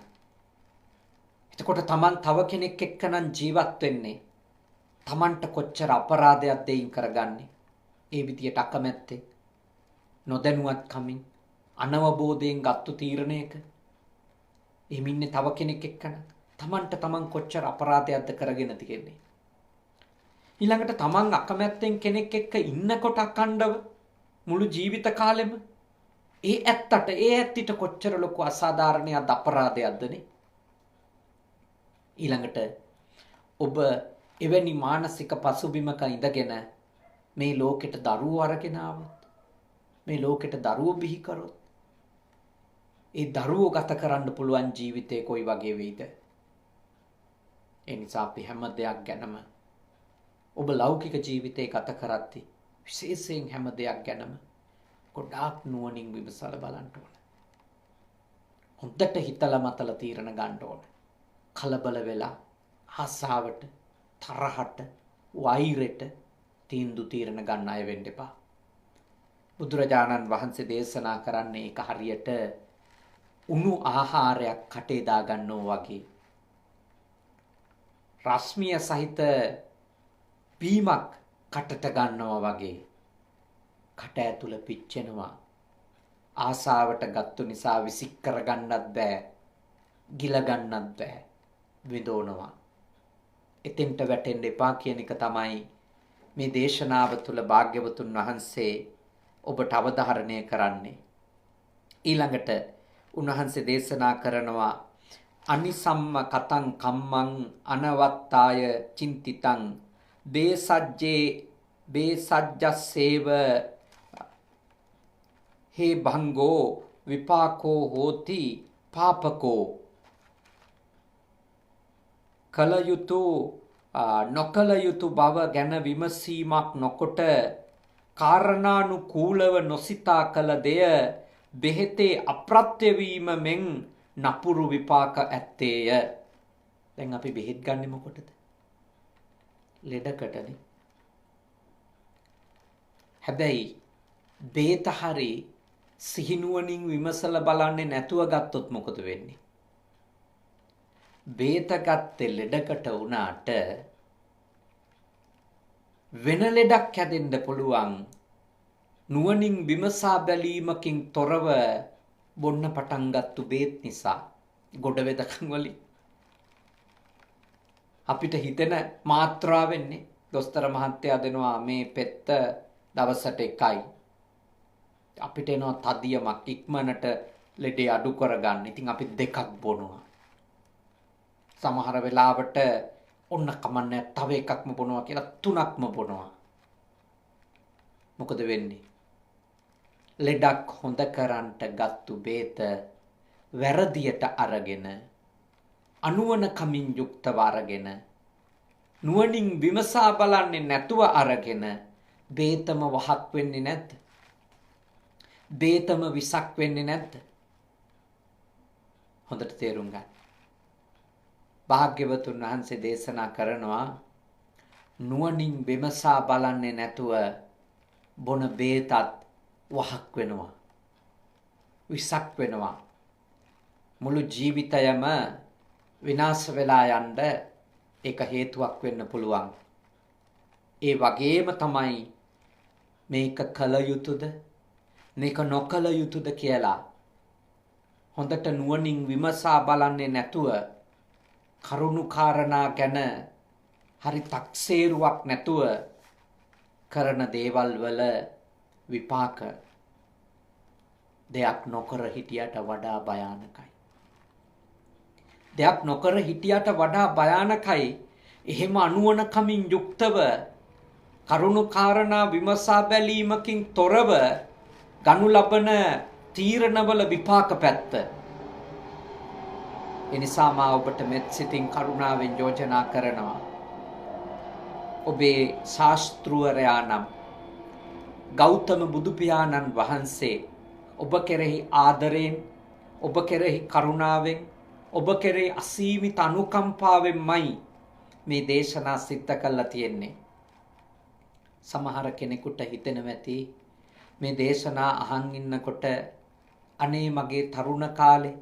Speaker 1: එතකොට Taman තව කෙනෙක් එක්කනම් ජීවත් වෙන්නේ. Tamanට කොච්චර අපරාධයක් දෙයින් කරගන්නේ. ඒ විදියට අකමැත්තෙන්, නොදැනුවත්කමින්, අනවබෝධයෙන් ගත්තු තීරණයක එහෙම ඉන්නේ තව කෙනෙක් එක්කන Tamanට Taman කොච්චර අපරාධයක්ද කරගෙන තියෙන්නේ. ඊළඟට Taman අකමැත්තෙන් කෙනෙක් එක්ක ඉන්නකොට අකණ්ඩව මුළු ජීවිත කාලෙම ඒ ඇත්තිට කොච්චර ලොකු අසාධාරණයක් අපරාධයක්ද නේ. ඊළඟට ඔබ එවැනි මානසික පසුබිමක ඉඳගෙන මේ ලෝකෙට දරුවෝ අරගෙන ආවොත්, මේ ලෝකෙට දරුවෝ බිහි කරොත්, ඒ දරුවෝ ගත කරන්න පුළුවන් ජීවිතේ කොයි වගේ වෙයිද? ඒ නිසා අපි හැම දෙයක් ගැනම ඔබ ලෞකික ජීවිතේ ගත කරද්දී විශේෂයෙන් හැම දෙයක් ගැනම ගොඩාක් නුවණින් විමසලා බලන්න ඕන. හොඳට හිතලා මතලා තීරණ ගන්න ඕන. කලබල වෙලා ආසාවට, තරහට, වෛරයට තීන්දුව තීරණ ගන්න අය වෙන්න එපා. බුදුරජාණන් වහන්සේ දේශනා කරන්නේ ඒක හරියට උණු ආහාරයක් කටේ දා ගන්නවා වගේ. රස්මිය සහිත බීමක් කටට ගන්නවා වගේ. කට ඇතුළ පිච්චෙනවා. ආසාවට ගත්තු නිසා විසික් කරගන්නත් බෑ. ගිල ගන්නත් බෑ. විඳෝනවා. එතෙන්ට වැටෙන්න එපා කියන එක තමයි මේ දේශනාව තුළ භාග්‍යවතුන් වහන්සේ ඔබට අවධාරණය කරන්නේ. ඊළඟට උන්වහන්සේ දේශනා කරනවා අනිසම්ම කතං කම්මං අනවත්තාය චින්තිතං බේසජ්ජස්සේව හේ භංගෝ විපාකෝ හෝති පාපකෝ කල යුතු නොකල යුතු බව ගැන විමසීමක් නොකොට කාරණානුකූලව නොසිතා කළ දෙය බෙහෙතේ අප්‍රත්‍ය වීම මෙන් නපුරු විපාක ඇත්තේය. දැන් අපි බෙහෙත් ගන්නෙ මොකටද? ලෙඩකටනේ. හැබැයි බේත හරි සිහිනුවණින් විමසලා බලන්නේ නැතුව ගත්තොත් මොකද වෙන්නේ? බේත ගත්තේ ලෙඩකට වුණාට වෙන ලෙඩක් හැදෙන්න පුළුවන්. නුවණින් විමසා බැලීමකින් තොරව බොන්න පටන් ගත්තු බේත් නිසා ගොඩ වෙදකම් වලින් අපිට හිතෙන මාත්‍රා වෙන්නේ දොස්තර මහත්තයා දෙනවා මේ පෙත්ත දවසට එකයි. අපිට එනවා තදියමක් ඉක්මනට ලෙඩේ අඩු කරගන්න. ඉතින් අපි දෙකක් බොනවා. සමහර වෙලාවට ඔන්න කමන්නේ තව එකක්ම බොනවා කියලා තුනක්ම බොනවා. මොකද වෙන්නේ? ලෙඩක් හොඳ කරන්නට ගත්තු බේත වැරදියට අරගෙන අනුවන කමින් යුක්තව අරගෙන නුවණින් විමසා බලන්නේ නැතුව අරගෙන බේතම වහක් වෙන්නේ නැද්ද? බේතම විසක් වෙන්නේ නැද්ද? හොඳට තේරුම් ගන්න. භාග්‍යවතුන් වහන්සේ දේශනා කරනවා නුවණින් විමසා බලන්නේ නැතුව බොන බේතත් වහක් වෙනවා. විසක් වෙනවා. මුළු ජීවිතයම විනාශ වෙලා යන්න ඒක හේතුවක් වෙන්න පුළුවන්. ඒ වගේම තමයි මේක කල යුතුද මේක නොකල යුතුද කියලා හොඳට නුවණින් විමසා බලන්නේ නැතුව කරුණු කාරණා ගැන හරි තක්සේරුවක් නැතුව කරන දේවල් වල විපාක දෙයක් නොකර හිටියට වඩා භයානකයි. දෙයක් නොකර හිටියට වඩා භයානකයි. එහෙම අනුවණකමින් යුක්තව කරුණු කාරණා විමසා බැලීමකින් තොරව ගනු ලබන තීරණවල විපාක පැත්ත. එනිසා මා ඔබට මෙත් සිතින් කරුණාවෙන් යෝජනා කරනවා. ඔබේ ශාස්ත්‍රවරයා නම් ගෞතම බුදු පියාණන් වහන්සේ ඔබ කෙරෙහි ආදරයෙන්, ඔබ කෙරෙහි කරුණාවෙන්, ඔබ කෙරෙහි අසීමිත අනුකම්පාවෙන්මයි මේ දේශනා සිද්ධ කරලා තියෙන්නේ. සමහර කෙනෙකුට හිතෙනවා ඇති මේ දේශනා අහන් ඉන්නකොට අනේ මගේ තරුණ කාලේ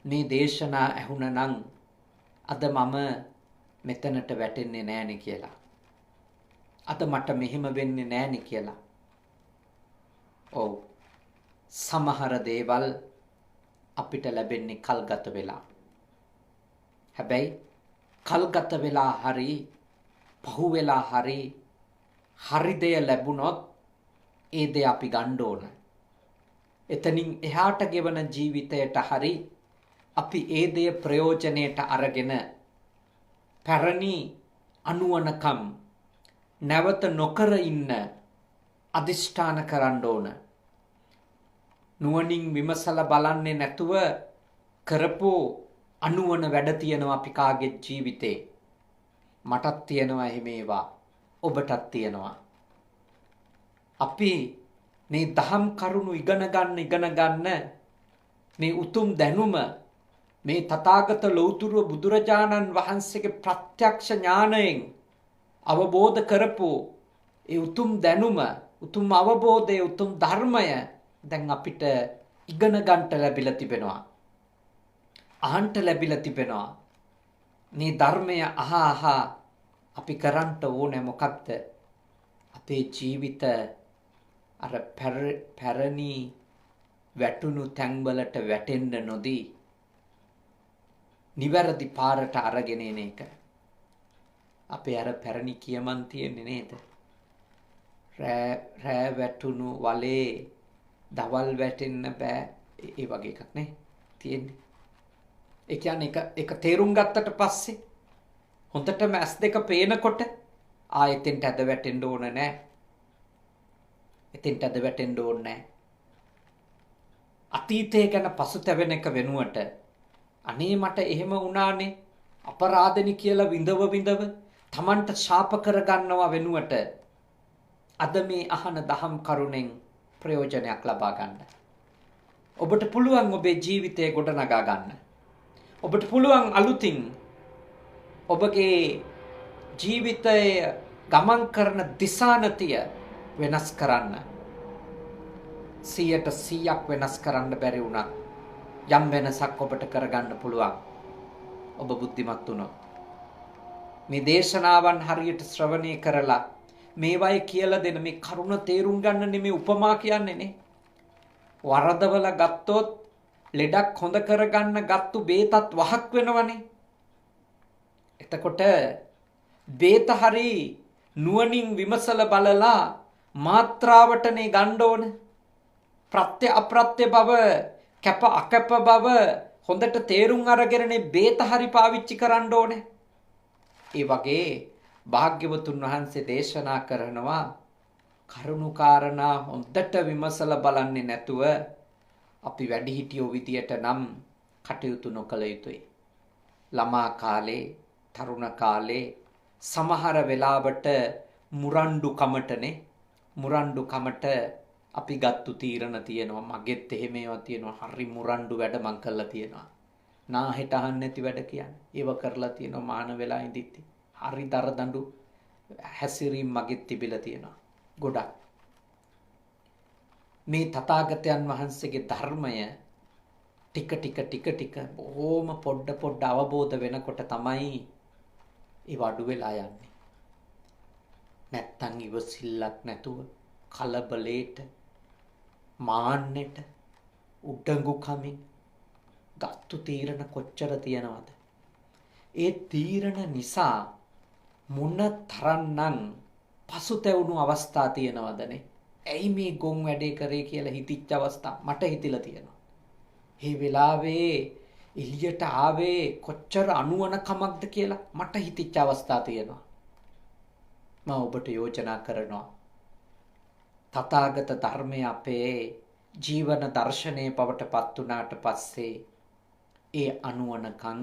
Speaker 1: මේ දේශනා ඇහුණනම් අද මම මෙතනට වැටෙන්නේ නෑනේ කියලා. අද මට මෙහෙම වෙන්නේ නෑනේ කියලා. ඔව්, සමහර දේවල් අපිට ලැබෙන්නේ කල්ගත වෙලා. හැබැයි කල්ගත වෙලා හරි පහු වෙලා හරි දෙය ලැබුණොත් ඒ දෙය අපි ගන්න ඕන. එතනින් එහාට ගෙවන ජීවිතයට හරි අපි ඒ දෙය ප්‍රයෝජනයට අරගෙන පැරණි අනුවණකම් නැවත නොකර ඉන්න අදිෂ්ඨාන කරන්න ඕන. නුවණින් විමසලා බලන්නේ නැතුව කරපු අනුවණ වැඩ තියෙනවා අපි කාගේ ජීවිතේ. මටත් තියෙනවා එහෙම ඒවා. ඔබටත් තියෙනවා. අපි මේ දහම් කරුණු ඉගෙන ගන්න මේ උතුම් දැනුම මේ තථාගත ලෞතුරු බුදුරජාණන් වහන්සේගේ ප්‍රත්‍යක්ෂ ඥාණයෙන් අවබෝධ කරපු ඒ උතුම් දැනුම, උතුම් අවබෝධය, උතුම් ධර්මය දැන් අපිට ඉගෙන ගන්නට ලැබිලා තිබෙනවා. අහන්නට ලැබිලා තිබෙනවා. මේ ධර්මය අපි කරන්න ඕනේ මොකක්ද? අපේ ජීවිත අර පැරණි වැටුණු තැන්වලට වැටෙන්න නොදී නිවැරදි පාරට අරගෙන එන එක. අපේ අර පැරණි කියමන් තියෙන්නේ නේද? රෑ වැටුණු වලේ දවල් වැටෙන්න බෑ. ඒ වගේ එකක් නේ තියෙන්නේ. ඒ කියන්නේ එක තේරුම් ගත්තට පස්සේ හොඳටම S2 පේනකොට එතෙන්ට ඇද වැටෙන්න ඕන නෑ. එතෙන්ට ඇද වැටෙන්න ඕන නෑ. අතීතය ගැන පසුතැවෙන එක වෙනුවට අනේ මට එහෙම වුණානේ අපරාධනි කියලා විඳව තමන්ට ශාප කරගන්නවා වෙනුවට අද මේ අහන දහම් කරුණෙන් ප්‍රයෝජනයක් ලබා ගන්න. ඔබට පුළුවන් ඔබේ ජීවිතය ගොඩනගා ගන්න. ඔබට පුළුවන් අලුතින් ඔබගේ ජීවිතය ගමන් කරන දිශානතිය වෙනස් කරන්න. 100% වෙනස් කරන්න බැරි වුණත් යම් වෙනසක් ඔබට කරගන්න පුළුවන්. ඔබ බුද්ධිමත් වුණොත්. මේ දේශනාවන් හරියට ශ්‍රවණය කරලා මේවයි කියලා දෙන මේ කරුණ තේරුම් ගන්න නෙමෙයි උපමා කියන්නේ නේ. වරදවල ගත්තොත් ලෙඩක් හොඳ කරගන්න ගත්තු බේතත් වහක් වෙනවනේ. එතකොට බේත හරි නුවණින් විමසල බලලා මාත්‍රාවටනේ ගන්න ඕන. ප්‍රත්‍ය අප්‍රත්‍ය බව කැප අකැප බව හොඳට තේරුම් අරගෙනනේ බේත හරි පාවිච්චි කරන්න ඕනේ. ඒ වගේ භාග්‍යවතුන් වහන්සේ දේශනා කරනවා කරුණාකාරණා හොඳට විමසලා බලන්නේ නැතුව අපි වැඩිහිටියෝ විදියට නම් කටයුතු නොකළ යුතුයි. ළමා කාලේ, තරුණ කාලේ සමහර වෙලාවට මුරණ්ඩු කමට අපි ගත්තු තීරණ තියෙනවා. මගෙත් එහෙම ඒවා තියෙනවා. හරි මුරණ්ඩු වැඩ මං කරලා තියෙනවා. නාහෙට අහන්න නැති වැඩ කියන්නේ. ඒව කරලා තියෙනවා මාන වෙලා ඉඳිtti. හරි දරදඬු හැසිරීම් මගෙත් තිබිලා තියෙනවා. ගොඩක්. මේ තථාගතයන් වහන්සේගේ ධර්මය ටික බොහොම පොඩ අවබෝධ වෙනකොට තමයි ඒ වඩු වෙලා යන්නේ. නැත්තම් ඉවසිල්ලක් නැතුව කලබලේට මාන්නෙට උඩඟු කමින් ගත්තු තීරණ කොච්චර තියනවද? ඒ තීරණ නිසා මොන තරම්නම් පසුතැවුණු අවස්ථා තියෙනවදනේ. ඇයි මේ ගොන් වැඩේ කරේ කියලා හිතිච්ච අවස්ථා මට හිතිලා තියෙනවා. මේ වෙලාවේ එළියට ආවේ කොච්චර අනුවන කමක්ද කියලා මට හිතිච්ච අවස්ථා තියෙනවා. මම ඔබට යෝජනා කරනවා තථාගත ධර්මය අපේ ජීවන දර්ශනයේ බවට පත් වුණාට පස්සේ ඒ අනුවනකම්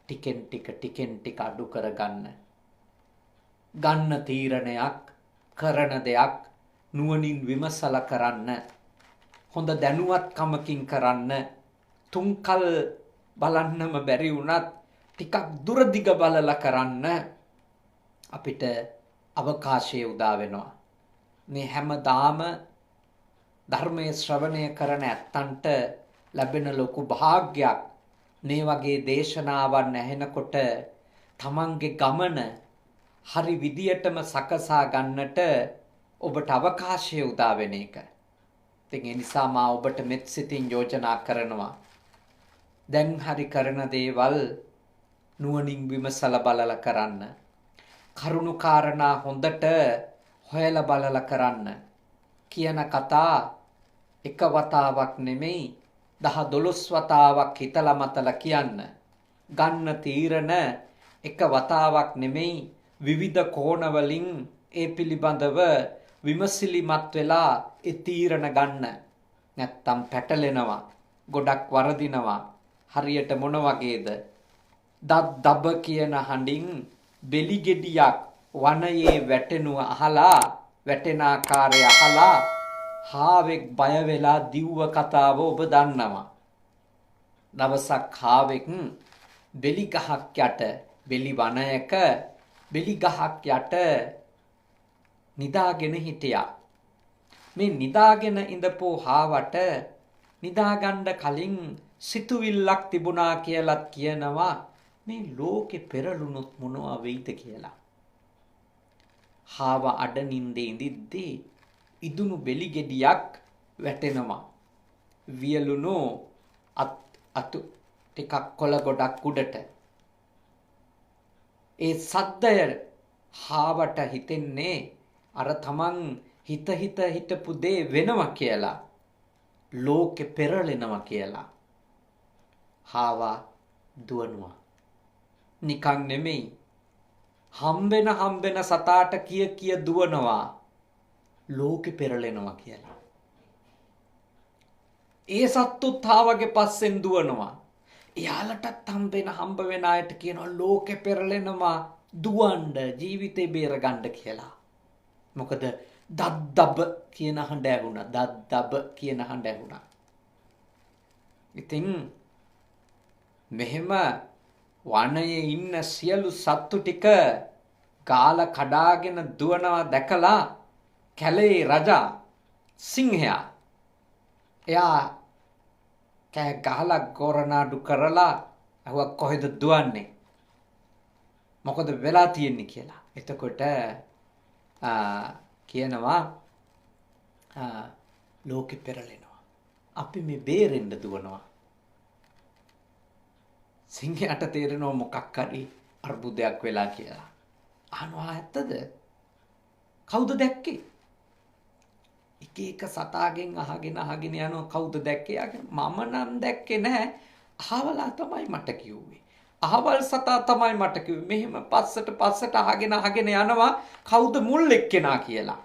Speaker 1: ටිකෙන් ටික අඩු කරගන්න. ගන්න තීරණයක් කරන දෙයක් නුවණින් විමසලා කරන්න. හොඳ දැනුවත්කමකින් කරන්න. තුන්කල් බලන්නම බැරි වුණත් ටිකක් දුර දිග බලලා කරන්න අපිට අවකාශය උදා වෙනවා. මේ හැමදාම ධර්මයේ ශ්‍රවණය කරන ඇත්තන්ට ලැබෙන ලොකු භාග්යක් මේ වගේ දේශනාවන් ඇහෙනකොට තමන්ගේ ගමන හරි විදියටම සකසා ගන්නට ඔබට අවකාශය උදා වෙන එක. ඉතින් ඒ නිසා මා ඔබට මෙත් සිතින් යෝජනා කරනවා. දැන් හරි කරන දේවල් නුවණින් විමසලා බලලා කරන්න. කරුණු කාරණා හොඳට හොයලා බලලා කරන්න. කියන කතා එක වතාවක් නෙමෙයි 10-12 වතාවක් හිතලා මතලා කියන්න. ගන්න තීරණ එක වතාවක් නෙමෙයි විවිධ කෝණවලින් ඒ පිළිබඳව විමසිලිමත් වෙලා ඒ තීරණ ගන්න. නැත්තම් පැටලෙනවා. ගොඩක් වරදිනවා. හරියට මොන වගේද? දබ්දබ කියන හඬින් බෙලි ගෙඩියක් වනයේ වැටෙනුව අහලා වැටෙන ආකාරය අහලා හාවෙක් බය වෙලා දිව්ව කතාව ඔබ දන්නවා. දවසක් හාවෙක් බෙලි ගහක් යට බෙලි වනයක බෙලි ගහක් යට නිදාගෙන හිටියා. මේ නිදාගෙන ඉඳපු හාවට නිදාගන්න කලින් සිතුවිල්ලක් තිබුණා කියලාත් කියනවා මේ ලෝකෙ පෙරළුනොත් මොනවා වෙයිද කියලා. හාව අඩ නින්දේ ඉඳිද්දී ඉදුණු බෙලි ගෙඩියක් වැටෙනවා. වියලුණු අතු ටිකක් කොළ ගොඩක් උඩට. ඒ සද්දය හාවට හිතෙන්නේ අර තමන් හිත හිතපු දේ වෙනවා කියලා. ලෝකෙ පෙරලෙනවා කියලා. හාවා දුවනවා. නිකන් නෙමෙයි. හම්බෙන සතාට කිය දුවනවා. ලෝකෙ පෙරලෙනවා කියලා. ඒ සත්තුත් හාවගේ පස්සෙන් දුවනවා. එයාලටත් හම්බ වෙන අයට කියනවා ලෝකෙ පෙරලෙනවා දුවන්න ජීවිතේ බේරගන්න කියලා. මොකද දද්දබ කියන හඬ ඇහුණා. දද්දබ කියන හඬ ඇහුණා. ඉතින් මෙහෙම වනයේ ඉන්න සියලු සත්තු ටික ගාලා කඩාගෙන දුවනවා දැකලා කැලේ රජා සිංහයා එයා කෑ ගහලා ගොරනාඩු කරලා අහුවක් කොහෙද දුවන්නේ මොකද වෙලා තියෙන්නේ කියලා. එතකොට කියනවා ලෝකෙ පෙරලෙනවා. අපි මේ බේරෙන්න දුවනවා. සිංහයාට තේරෙනවා මොකක් හරි අර්බුදයක් වෙලා කියලා. අහනවා ඇත්තද? කවුද දැක්කේ? එක සතාගෙන් අහගෙන යනවා කවුද දැක්කේ? මම නම් දැක්කේ නැහැ. අහවලා තමයි මට කිව්වේ. අහවල් සතා තමයි මට කිව්වේ. මෙහෙම පස්සට අහගෙන යනවා කවුද මුල් එක්කෙනා කියලා.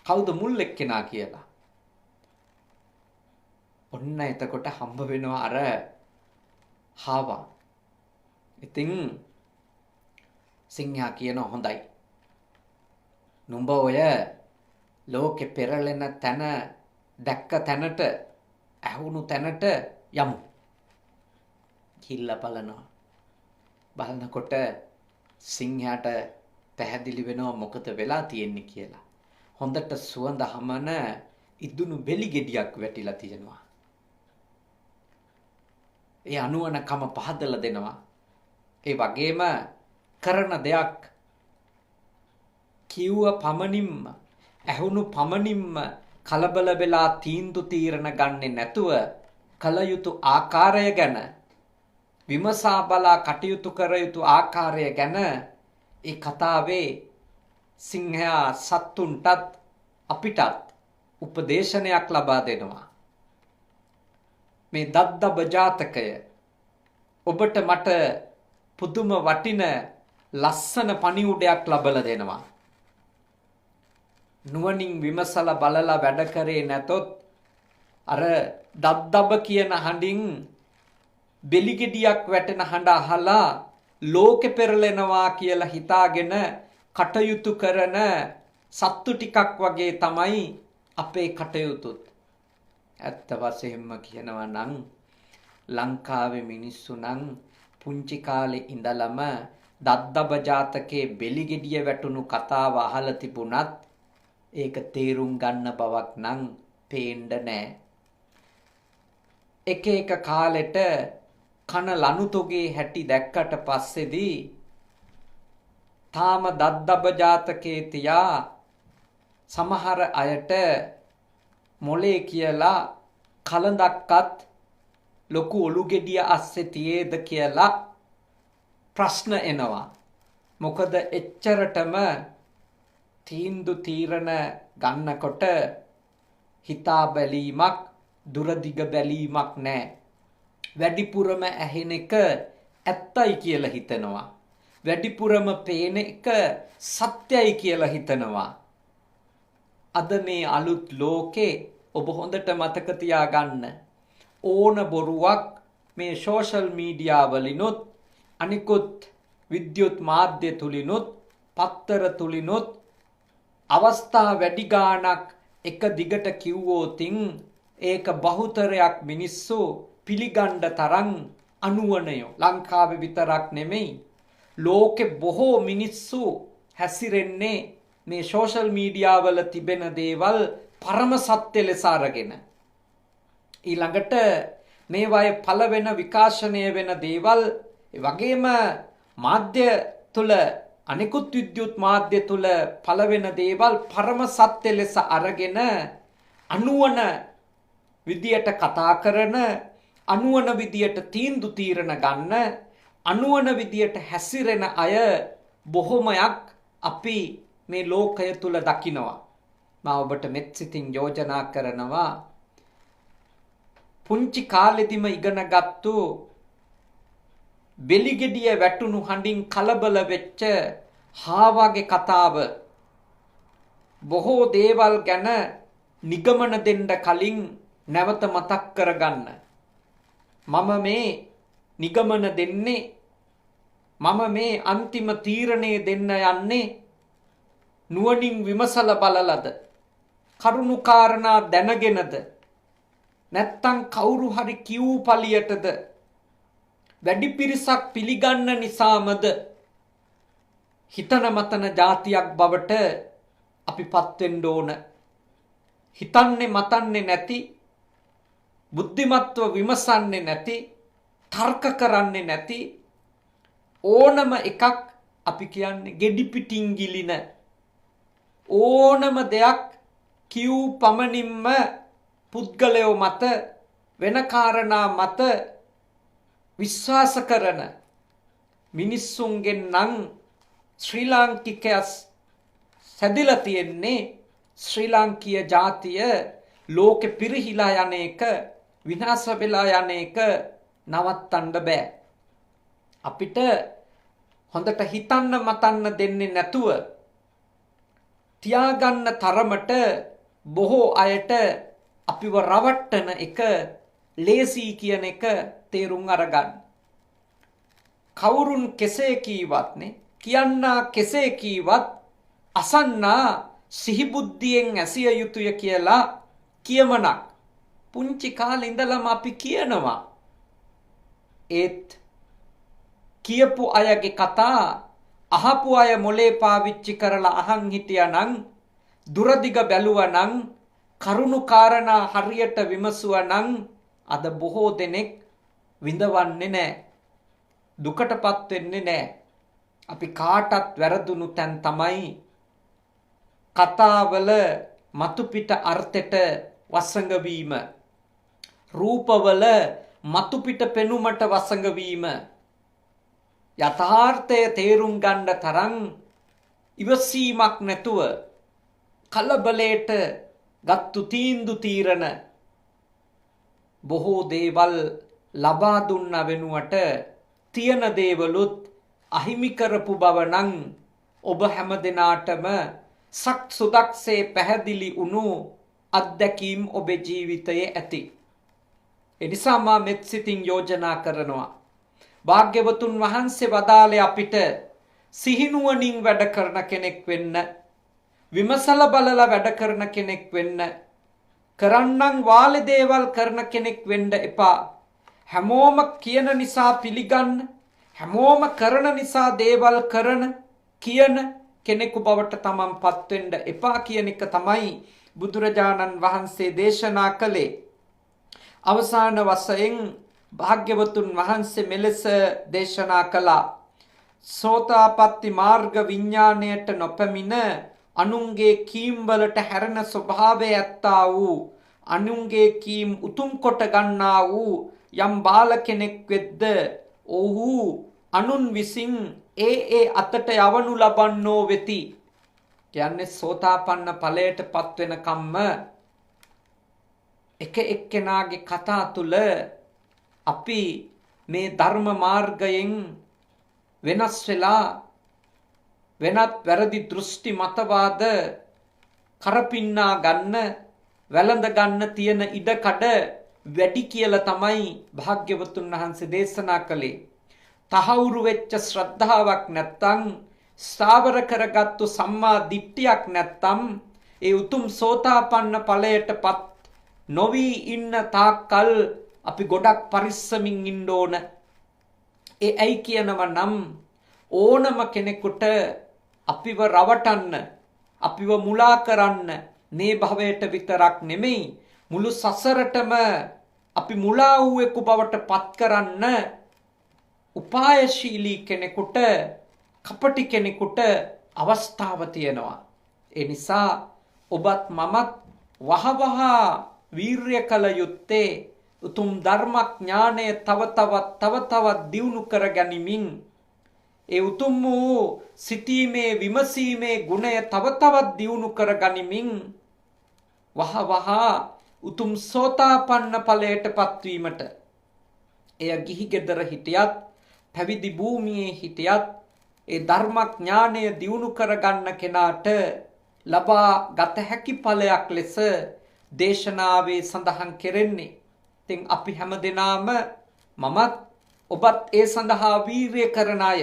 Speaker 1: කවුද මුල් එක්කෙනා කියලා. ඔන්න එතකොට හම්බ වෙනවා අර හාවා. ඉතින් සිංහයා කියන හොඳයි. නුඹ ඔය ලෝකෙ පෙරලෙන තැන දැක්ක තැනට ඇහුණු තැනට යමු. කිල්ලා බලනවා. බලනකොට සිංහයාට පැහැදිලි වෙනවා මොකද වෙලා තියෙන්නේ කියලා. හොඳට සුවඳ හමන ඉදුණු බෙලි ගෙඩියක් වැටිලා තියෙනවා. ඒ අනුවණකම පහදලා දෙනවා. ඒ වගේම කරන දෙයක් කිව්ව පමණින්ම ඇහුණු පමණින්ම කලබල වෙලා තීන්දුව තීරණ ගන්නේ නැතුව කල යුතු ආකාරය ගැන විමසා බලා කටයුතු කර යුතු ආකාරය ගැන ඒ කතාවේ සිංහයා සත්තුන්ටත් අපිටත් උපදේශනයක් ලබා දෙනවා. මේ දද්දබ ජාතකය ඔබට මට පුදුම වටින ලස්සන පණිවුඩයක් ලබලා දෙනවා. නුවණින් විමසලා බලලා වැඩ කරේ නැතොත් අර දද්දබ කියන හඬින් බෙලිගෙඩියක් වැටෙන හඬ අහලා ලෝකෙ පෙරලෙනවා කියලා හිතාගෙන කටයුතු කරන සත්තු ටිකක් වගේ තමයි අපේ කටයුතුත්. ඇත්ත වශයෙන්ම කියනවා නම් ලංකාවේ මිනිස්සු නම් පුංචි කාලේ ඉඳලම දද්දබ ජාතකයේ බෙලිගෙඩිය වැටුණු කතාව අහලා තිබුණත් ඒක තේරුම් ගන්න බවක් නම් පේන්න නැහැ. එක කාලෙට කන ලනුතොගේ හැටි දැක්කට පස්සේදී තාම දද්දබ ජාතකයේ තියා සමහර අයට මොලේ කියලා කලඳක්වත් ලොකු ඔලු ගෙඩිය අස්සේ තියේද කියලා ප්‍රශ්න එනවා. මොකද එච්චරටම තීන්දුව තීරණ ගන්නකොට හිතා බැලීමක් දුරදිග බැලීමක් නැහැ. වැඩිපුරම ඇහෙන එක ඇත්තයි කියලා හිතනවා. වැඩිපුරම පේන එක සත්‍යයි කියලා හිතනවා. අද මේ අලුත් ලෝකේ ඔබ හොඳට මතක තියාගන්න ඕන බොරුවක් මේ සෝෂල් මීඩියා වලිනුත් අනිකුත් විද්‍යුත් මාධ්‍ය තුලිනුත් පත්තර තුලිනුත් අවස්ථා වැඩි ගාණක් එක දිගට කිව්වොතින් ඒක බහුතරයක් මිනිස්සු පිළිගන්න තරම් අනුවණයෝ ලංකාවේ විතරක් නෙමෙයි ලෝකෙ බොහෝ මිනිස්සු හැසිරෙන්නේ මේ සෝෂල් මීඩියා වල තිබෙන දේවල් පරම සත්‍ය ලෙස අරගෙන ඊළඟට මේවායේ පළ වෙන විකාශනය වෙන දේවල් ඒ වගේම මාධ්‍ය තුල අනෙකුත් විද්‍යුත් මාධ්‍ය තුල පළවෙන දේවල් පරම සත්‍ය ලෙස අරගෙන අනුවන විදියට කතා කරන, අනුවන විදියට තීන්දුව තීරණ ගන්න, අනුවන විදියට හැසිරෙන අය බොහොමයක් අපි මේ ලෝකය තුල දකිනවා. මම ඔබට මෙත් සිතින් යෝජනා කරනවා පුංචි කාලෙදිම ඉගෙනගත්තු බෙලිගෙඩිය වැටුණු හඬින් කලබල වෙච්ච හාවාගේ කතාව බොහෝ දේවල් ගැන නිගමන දෙන්න කලින් නැවත මතක් කරගන්න. මම මේ නිගමන දෙන්නේ, මම මේ අන්තිම තීරණය දෙන්න යන්නේ නුවණින් විමසලා බලලද, කරුණු කාරණා දැනගෙනද, නැත්තම් කවුරු හරි කියූ පළියටද, වැඩි පිරිසක් පිළිගන්න නිසාමද හිතන මතන જાතියක් බවට අපිපත් වෙන්න ඕන. හිතන්නේ මතන්නේ නැති, බුද්ධිමත්ව විමසන්නේ නැති, තර්ක කරන්නේ නැති ඕනම එකක් අපි කියන්නේ ගෙඩි පිටින් ගිලින ඕනම දෙයක් කියූ පමණින්ම පුද්ගලයෝ මත වෙන කාරණා මත විශ්වාස කරන මිනිස්සුන්ගෙන් නම් ශ්‍රී ලාංකිකයස් සැදිලා තියෙන්නේ. ශ්‍රී ලාංකීය ජාතිය ලෝකෙ පිරිහිලා යන එක, විනාශ වෙලා යන එක නවත්තන්න බෑ. අපිට හොඳට හිතන්න මතන්න දෙන්නේ නැතුව තියාගන්න තරමට බොහෝ අයට අපිව රවට්ටන එක ලේසි කියන එක තේරුම් අරගන්න. කවුරුන් කෙසේ කීවත්නේ, කියන්නා කෙසේ කීවත් අසන්නා සිහිබුද්ධියෙන් ඇසිය යුතුය කියලා කියමනක් පුංචි කාලේ ඉඳලම අපි කියනවා. ඒත් කියපු අයගේ කතා අහපු අය මොලේ පාවිච්චි කරලා අහන් හිටියානම්, දුරදිග බැලුවානම්, කරුණු කාරණා හරියට විමසුවානම් අද බොහෝ දෙනෙක් විඳවන්නේ නැහැ, දුකටපත් වෙන්නේ නැහැ. අපි කාටත් වැරදුණු තැන් තමයි කතාවල මතුපිට අර්ථයට වසඟ වීම, රූපවල මතුපිට පෙනුමට වසඟ වීම, යථාර්ථය තේරුම් ගන්න තරම් ඉවසීමක් නැතුව කලබලයට ගත්තු තීන්දුව තීරණ බොහෝ දේවල් ලබා දුන්න වෙනුවට තියෙන දේවලුත් අහිමි කරපු බව නම් ඔබ හැම දිනාටම සක් සුදක්සේ පැහැදිලි වුණු අත්දැකීම් ඔබේ ජීවිතයේ ඇති. එනිසා මා මෙත් සිතින් යෝජනා කරනවා, භාග්‍යවතුන් වහන්සේ වදාළේ අපිට සිහිනුවණින් වැඩ කරන කෙනෙක් වෙන්න, විමසලා බලලා වැඩ කරන කෙනෙක් වෙන්න, කරන්නම් වාලේ දේවල් කරන කෙනෙක් වෙන්න එපා. හැමෝම කියන නිසා පිළිගන්න, හැමෝම කරන නිසා දේවල් කරන කියන කෙනෙකු බවට තමන්පත් වෙන්න එපා කියන එක තමයි බුදුරජාණන් වහන්සේ දේශනා කළේ. අවසාන වශයෙන් භාග්‍යවතුන් වහන්සේ මෙලෙස දේශනා කළා, සෝතාපට්ටි මාර්ග විඥාණයට නොපැමිණ අනුන්ගේ කීම් වලට හැරෙන ස්වභාවය ඇත්තා වූ, අනුන්ගේ කීම් උතුම් කොට ගන්නා වූ යම් බාල කෙනෙක් වෙද්ද ඔහු අනුන් විසින් ඒ අතට යවනු ලබන්නෝ වෙති. කියන්නේ සෝතාපන්න ඵලයට පත් වෙන කම්ම එක එක්කෙනාගේ කතා තුල අපි මේ ධර්ම මාර්ගයෙන් වෙනස් වෙලා වෙනත් වැරදි දෘෂ්ටි මතවාද කරපින්නා ගන්න, වැළඳ ගන්න තියෙන ඉඩකඩ වැඩි කියලා තමයි භාග්‍යවතුන් වහන්සේ දේශනා කළේ. තහවුරු වෙච්ච ශ්‍රද්ධාවක් නැත්තම්, ස්ථාවර කරගත්තු සම්මා දිට්ඨියක් නැත්තම් ඒ උතුම් සෝතාපන්න ඵලයටපත් නොවි ඉන්න තාක්කල් අපි ගොඩක් පරිස්සමින් ඉන්න ඕන. ඒ ඇයි කියනව නම් ඕනම කෙනෙකුට අපිව රවටන්න, අපිව මුලා කරන්න මේ භවයට විතරක් නෙමෙයි මුළු සසරටම අපි මුලා වූවෙකු බවට පත් කරන්න උපායශීලී කෙනෙකුට කපටි කෙනෙකුට අවස්ථාව තියෙනවා. ඒ නිසා ඔබත් මමත් වහවහ වීර්ය කළ යුත්තේ උතුම් ධර්මඥානය තව තවත් දියුණු කර ගනිමින් ඒ උතුම් වූ සිටීමේ විමසීමේ ගුණය තව තවත් දියුණු කර ගනිමින් වහවහ උතුම් සෝතාපන්න ඵලයට පත්වීමට එය ගිහි ගෙදර හිටියත් පැවිදි භූමියේ හිටියත් ඒ ධර්මඥානය දියුණු කරගන්න කෙනාට ලබා ගත හැකි ඵලයක් ලෙස දේශනාවේ සඳහන් කෙරෙන්නේ. ඉතින් අපි හැමදෙනාම මමත් ඔබත් ඒ සඳහා වීර්ය කරන අය.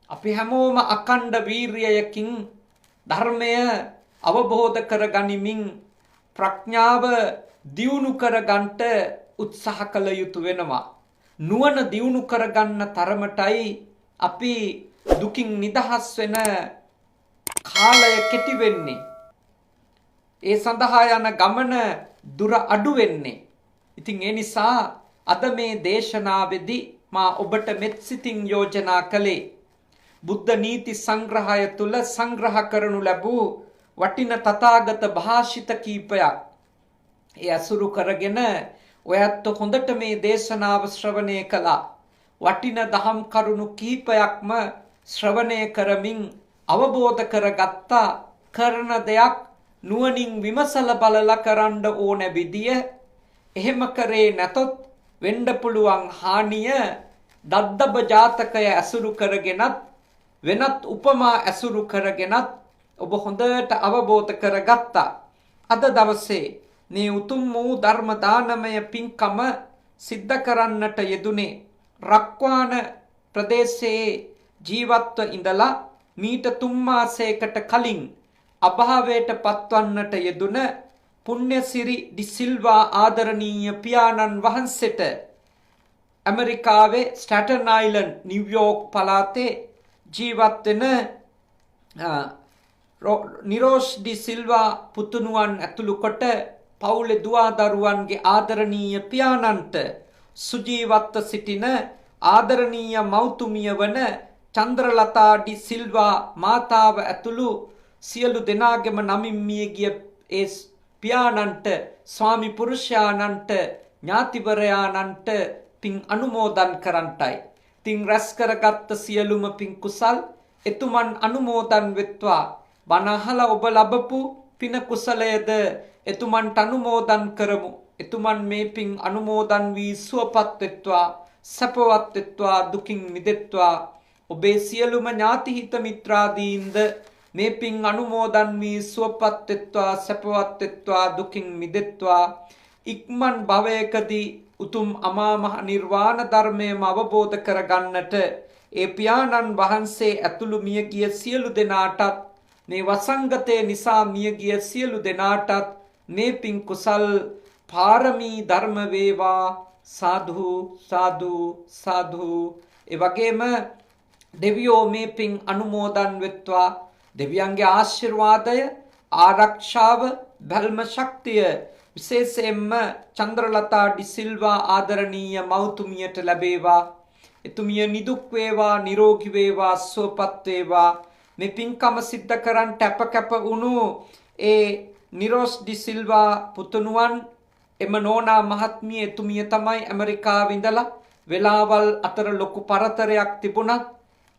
Speaker 1: අපි හැමෝම අකණ්ඩ වීර්යයකින් ධර්මය අවබෝධ කරගනිමින් ප්‍රඥාව දියුණු කරගන්නට උත්සාහ කළ යුතු වෙනවා. නුවණ දියුණු කරගන්න තරමටයි අපි දුකින් නිදහස් වෙන කාලය කෙටි වෙන්නේ. ඒ සඳහා යන ගමන දුර අඩු වෙන්නේ. ඉතින් ඒ නිසා අද මේ දේශනාවේදී මා ඔබට මෙත් සිතින් යෝජනා කළේ බුද්ධ නීති සංග්‍රහය තුල සංග්‍රහ කරනු ලැබූ වටින තථාගත භාෂිත කීපයක්. ඒ අසුරු කරගෙන ඔයත් හොඳට මේ දේශනාව ශ්‍රවණය කළා. වටින දහම් කරුණු කීපයක්ම ශ්‍රවණය කරමින් අවබෝධ කරගත්තා. කරන දෙයක් නුවණින් විමසලා බලලා කරන්න ඕන විදිය. එහෙම කරේ නැතොත් වෙන්න පුළුවන් හානිය දද්දබ ජාතකය ඇසුරු කරගෙනත් වෙනත් උපමා ඇසුරු කරගෙනත් ඔබ හොඳට අවබෝධ කරගත්තා. අද දවසේ මේ උතුම් වූ ධර්ම දානමය පින්කම සිද්ධ කරන්නට යෙදුනේ රක්වාන ප්‍රදේශයේ ජීවත්ව ඉඳලා මීට 3 මාසයකට කලින් අභාවයට පත්වන්නට යෙදුන පුණ්‍යසිරි ඩි සිල්වා ආදරණීය පියාණන් වහන්සේට ඇමරිකාවේ ස්ටැටන් අයිලන්ඩ් නිව්යෝර්ක් පළාතේ ජීවත් වෙන නිරෝෂ් ඩි සිල්වා පුතුණුවන් ඇතුළු කොට පවුලේ දුවා දරුවන්ගේ ආදරණීය පියාණන්ට සුජීවත්ව සිටින ආදරණීය මෞතුමිය වන චන්ද්‍රලතා ඩි සිල්වා මාතාව ඇතුළු සියලු දෙනාගේම නමින් මිය ගිය ඒ පියාණන්ට ස්වාමි පුරුෂයාණන්ට ඥාතිවරයාණන්ට පින් අනුමෝදන් කරන්ටයි. තින් රැස් කරගත්ත සියලුම පින් කුසල් එතුමන් අනුමෝදන් වෙත්වා. බණ අහලා ඔබ ලබපු පින කුසලයද එතුමන්ට අනුමෝදන් කරමු. එතුමන් මේ පින් අනුමෝදන් වී සුවපත් වෙත්වා, සපවත් වෙත්වා, දුකින් මිදෙත්වා. ඔබේ සියලුම ඥාති හිත මිත්‍රාදීන්ද මේ පින් අනුමෝදන් වී සුවපත් වෙත්වා, සපවත් වෙත්වා, දුකින් මිදෙත්වා. ඉක්මන් භවයකදී උතුම් අමා මහ නිර්වාණ ධර්මයම අවබෝධ කරගන්නට ඒ පියාණන් වහන්සේ ඇතුළු මියගිය සියලු දෙනාටත් මේ වසංගතය නිසා මියගිය සියලු දෙනාටත් මේ පින් කුසල් පාරමී ධර්ම වේවා. සාදු සාදු සාදු. ඒ වගේම දෙවියෝ මේ පින් අනුමෝදන් වෙත්වා. දෙවියන්ගේ ආශිර්වාදය, ආරක්ෂාව, බැල්ම ශක්තිය විශේෂයෙන්ම චන්ද්‍රලතා ඩි සිල්වා ආදරණීය මෞතුමියට ලැබේවා. එතුමිය නිදුක් වේවා, නිරෝගී වේවා, සුවපත් වේවා. මේ පින්කම සිද්ධ කරන් කැප වුණු ඒ නිරෝස් ඩි සිල්වා පුතුණුවන් එම නෝනා මහත්මිය එතුමිය තමයි ඇමරිකාවේ ඉඳලා වෙලාවල් අතර ලොකු පරතරයක් තිබුණත්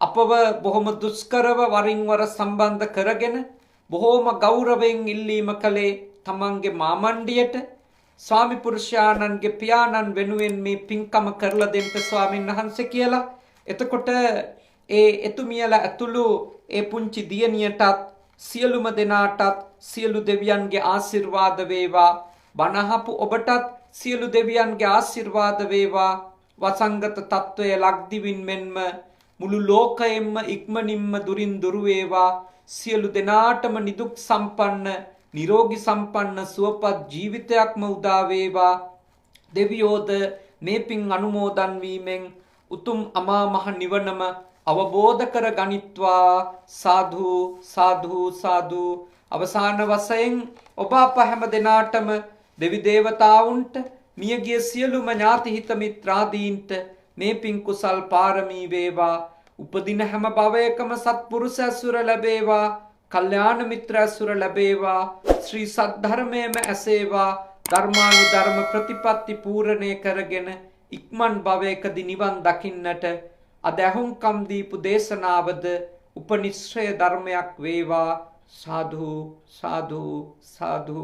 Speaker 1: අපව බොහොම දුෂ්කරව වරින් වර සම්බන්ධ කරගෙන බොහොම ගෞරවයෙන් ඉල්ලීම කළේ තමන්ගේ මාමණ්ඩියට ස්වාමි පුරුෂයාණන්ගේ පියාණන් වෙනුවෙන් මේ පින්කම කරලා දෙන්න ස්වාමීන් වහන්සේ කියලා. එතකොට ඒ එතුමියලා ඇතුළු ඒ පුංචි දියණියටත් සියලුම දෙනාටත් සියලු දෙවියන්ගේ ආශිර්වාද වේවා. බණ අහපු ඔබටත් සියලු දෙවියන්ගේ ආශිර්වාද වේවා. වසංගත තත්වය ලක්දිවින් මෙන්ම මුළු ලෝකයෙන්ම ඉක්මනින්ම දුරින් දුරු වේවා. සියලු දෙනාටම නිදුක් සම්පන්න, නිරෝගී සම්පන්න සුවපත් ජීවිතයක්ම උදා වේවා. දෙවියෝද මේ පින් අනුමෝදන් වීමෙන් උතුම් අමා මහ නිවනම අවබෝධ කර ගනිත්වා. සාදු සාදු සාදු. අවසාන වශයෙන් ඔබ අප හැම දෙනාටම දෙවි දේවතාවුන්ට මියගිය සියලුම ඥාති හිත මිත්‍රාදීන්ට මේ පින් කුසල් පාරමී වේවා. උපදින හැම භවයකම සත්පුරුෂ ඇසුර ලැබේවා, කල්යාණ මිත්‍ර ඇසුර ලැබේවා, ශ්‍රී සද්ධර්මයේම ඇසේවා, ධර්මානුධර්ම ප්‍රතිපatti පූර්ණේ කරගෙන ඉක්මන් භවයකදී නිවන් දකින්නට අද ඇහුම්කම් දීපු දේශනාවද උපනිශ්‍රය ධර්මයක් වේවා. සාදු සාදු සාදු.